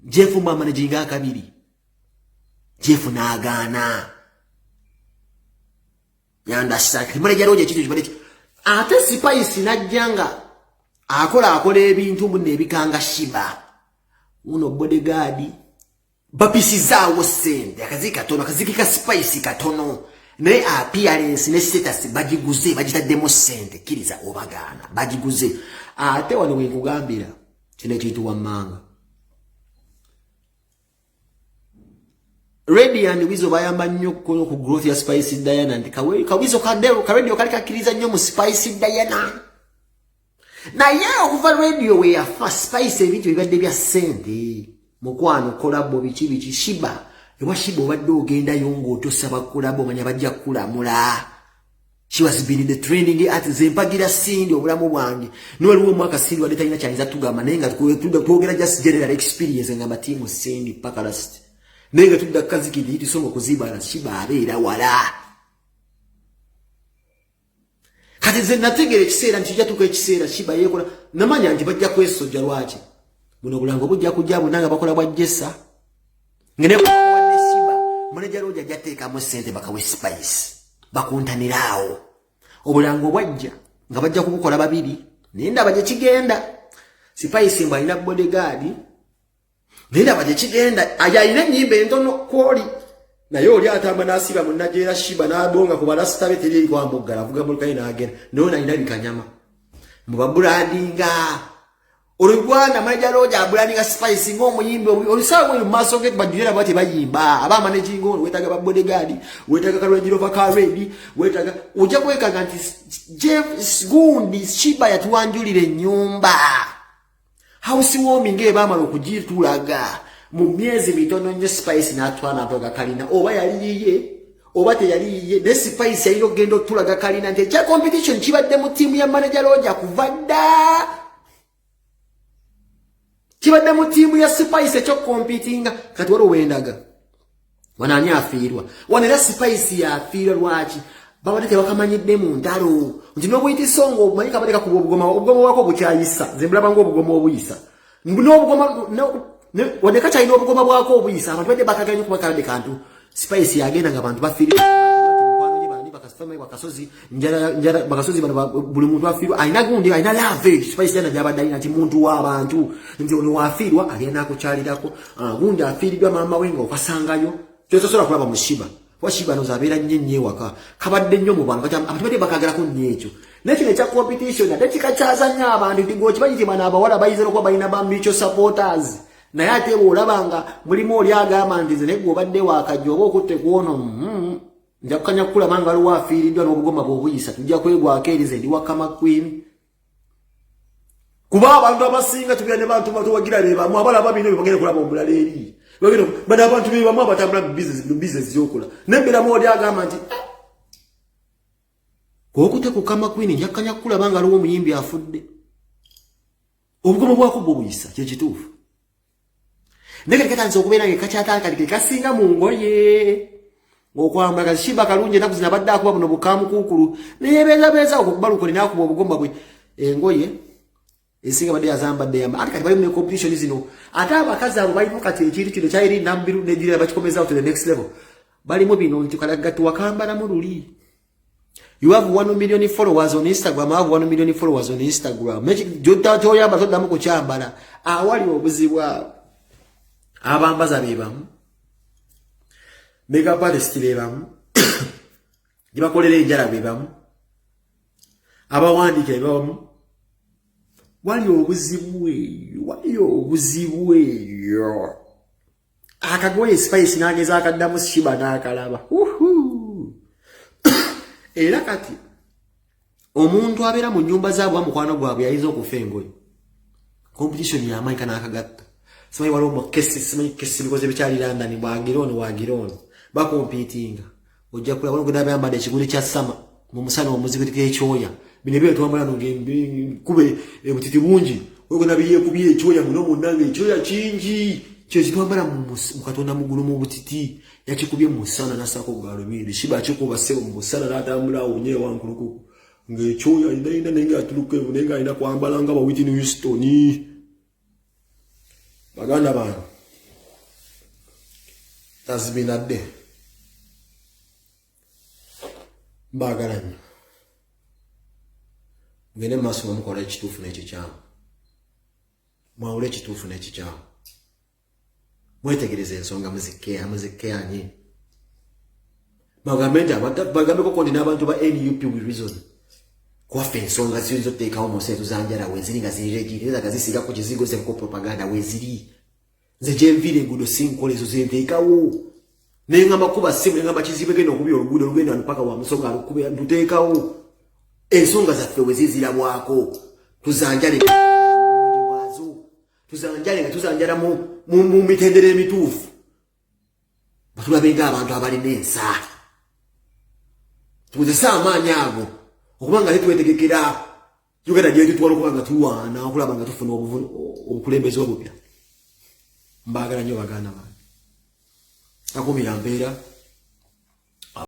[SPEAKER 1] Jeff mama managing akabiri Jeff naagana yanda saki manager Roger kitu kibale ate Spice najjanga akola ebintu munne ebikanga shiba uno bodyguard bapisizawo sente akazika tono akazikika Spice katono ne appearance ne status bagiguze bagitaddemo sente kiriza obagana bagiguze ate wano wekugambira kine kitu wamanga Radiant wizo bayamba nnyo ku growth ya Spice Diana ndi kawizo kadero ka radio kali kakiriza nnyo mu Spice Diana na yao kuva radio we ya first Spice ebintu bibadde bya sente mukwano collabo bichi shiba ewa shiba obadde ogenda yongo otosaba collabo manya bajja kulamula she was been in the training at zempagira sindi obulamu bwange noliwo mwaka sindi wadde talina kyaliza tugamba naye nga twogera just general experience nga matimu sindi paka last nenga tudda kaziki diti somo kuzibala shiba abeera wala kati ze nategere kiseera ntijja tuko ekiseera shiba yekola namanya nti bajja kwesojja lwaki buno bulango bujja kujjabu nanga bakola bwa jessa ngene kwa shiba manager Roger jateeka mu sente bakawe Spice bakuntanirawo obulango bwajja nga bajja kubukola babiri nenda baje kigenda Spice mba ina bodyguard nenda baje kigenda ayayina nyimbe entono kwoli naye oli atamba nasiba munajera shiba nabonga ku balasta beteri kwa mbugala avuga mulkai na agenda nona ina bikanyama mubabulandinga olugwana manager Roger abulandinga Spice ng'omuyimbe olisawo mu maso get bajira bati bayimba aba managing on wetaga ba bodyguard wetaga ka Range Rover car ready wetaga ujja kweka nti Jeff gundi shiba yatuwanjulire nyumba housewarming ebamala okugitulaga mu myezi mitono nnyo Spice n'atwana avoga kalina oba yaliye oba teyaliye ne Spice yalino gendo tulaga kalina nti ja competition kibadde mu team ya manager Roger kuvadda kibadde mu team ya Spice ekyo competing kati wali wendaga wanani afiirwa wanera Spice ya afiirwa lwaki babadde tebakamanyidde mu ndalo nti n'obuyiti songo omanyika baleka kuba obugoma wako bukyayisa zembulaba ng'obugoma obuyisa n'obugoma wadeka kyalina obugoma bwako obuyisa abantu badde bakaganya okuba kalade kantu Spice yagenda nga abantu bafiirwa bakasozi njala bakasozi bano buli muntu afiirwa alina gundi alina lave Spice yana byabadde alina nti muntu w'abantu nti ono wafiirwa alina akukyalirako gundi afiiriddwa maama we nga okasangayo kyosobola kulaba mu shiba washiba no zabeera nnyo waka kabadde nnyo mu bantu abantu badde bakagerako nnyo ekyo nekino ekya competition ate kikakyaza nnyo abantu nti kimanyitima n'abawala bayizira okuba balina ba mutual supporters naye ate bw'olabanga mulimu oli agamba nti nze negwe obadde wakajja oba okutte kuono nja kukanya kukulaba nga waliwo afiiriddwa n'obugoma bw'obuyisa tujja kwegwako erize ndi Wakama Queen kuba abantu abasinga tubira ne bantu batuwagira bebamu abalaba bino bagenda kulaba omulala eri bagenda bana abantu bebamu abatambula business yokola nembera mu oli agamba nti kokute ku Kama Queen nja kukanya kukulaba nga waliwo omuyimbi afudde obugoma bwako bw'obuyisa kye kituufu ndeke katanzo okubeera ngekachata kali kasinga mu ngoye okwambala shiba kalunje naku zinabadde akuba buno bukamu kukulu neyebeeza okubaluko linakuba obugomba bwe engoye esinga badde yazambadde yamba ati kati bali mu competition zino ate abakazi abo balimu kati ekintu kino kyayiri nambiru nedira bakikomeza to the next level balimu bino nti kalagatu wakambala mu luli. You have 1 million followers on Instagram. I have 1 million followers on Instagram. Make jota toyamba todamu kuchambala. Awali obuzibwa abambaza bebamu. Makeup artist bebamu. Gibakolera enjala bebamu. Abawandike bebamu. Wali obuzibwe. Akagoye spice nageza akaddamu shiba nakalaba. Era kati omuntu abeera mu nyumba zaabwe mukwano gwabwe yayiza okufa engoye. Competition ya maika nakagatta. Simanyi waliwo mu kesi bikoze bikyali London wagirono bakompitinga. Ojja kulaba ngo nabamba ekiguli kya sama mu musana omuzigiti ekyoya. Bino byo twambala ngembe kube ebutiti bungi. Ogo nabiye kubiye ekyoya muno munange ekyoya kingi. Kyo kitwambala mu katonda mugulu mu butiti yakikubye mu sana nasako galumiri shiba chikuba sebo mu sana natambula onye wankuluku ngekyoya inda nenga atuluke nenga ina kwambala nga ba Whitney Houston baganda bana has been a day bagalanya ngene maso mukora ekitufu n'ekikyamu mwaule ekitufu n'ekikyamu mwetegereze ensonga muzike anyi bagambe ko kondi n'abantu ba NUP with reason kwafe ensonga ziyinza okuteekawo mu nsi tuzanjala weziri nga ziregirira gazisiga ku kizigo ze ko propaganda weziri nze gyenvire enguudo sinkola ezo zenteekawo nengamba kuba simu nengamba kizibe genda okubi oluguudo lugenda mpaka wa musonga alukube ntuteekawo ensonga zaffe wezizirabwako tuzanjale tuzanjala mu mitendere emituufu batulabenga abantu abalina ensa tukozesa amaanyi ago okuba nga twetegekera Uganda gye tutwala okuba nga tuwaana okulaba nga tufuna obukulembeze obupya. Mbagala nnyo baganda bange akumira mbeera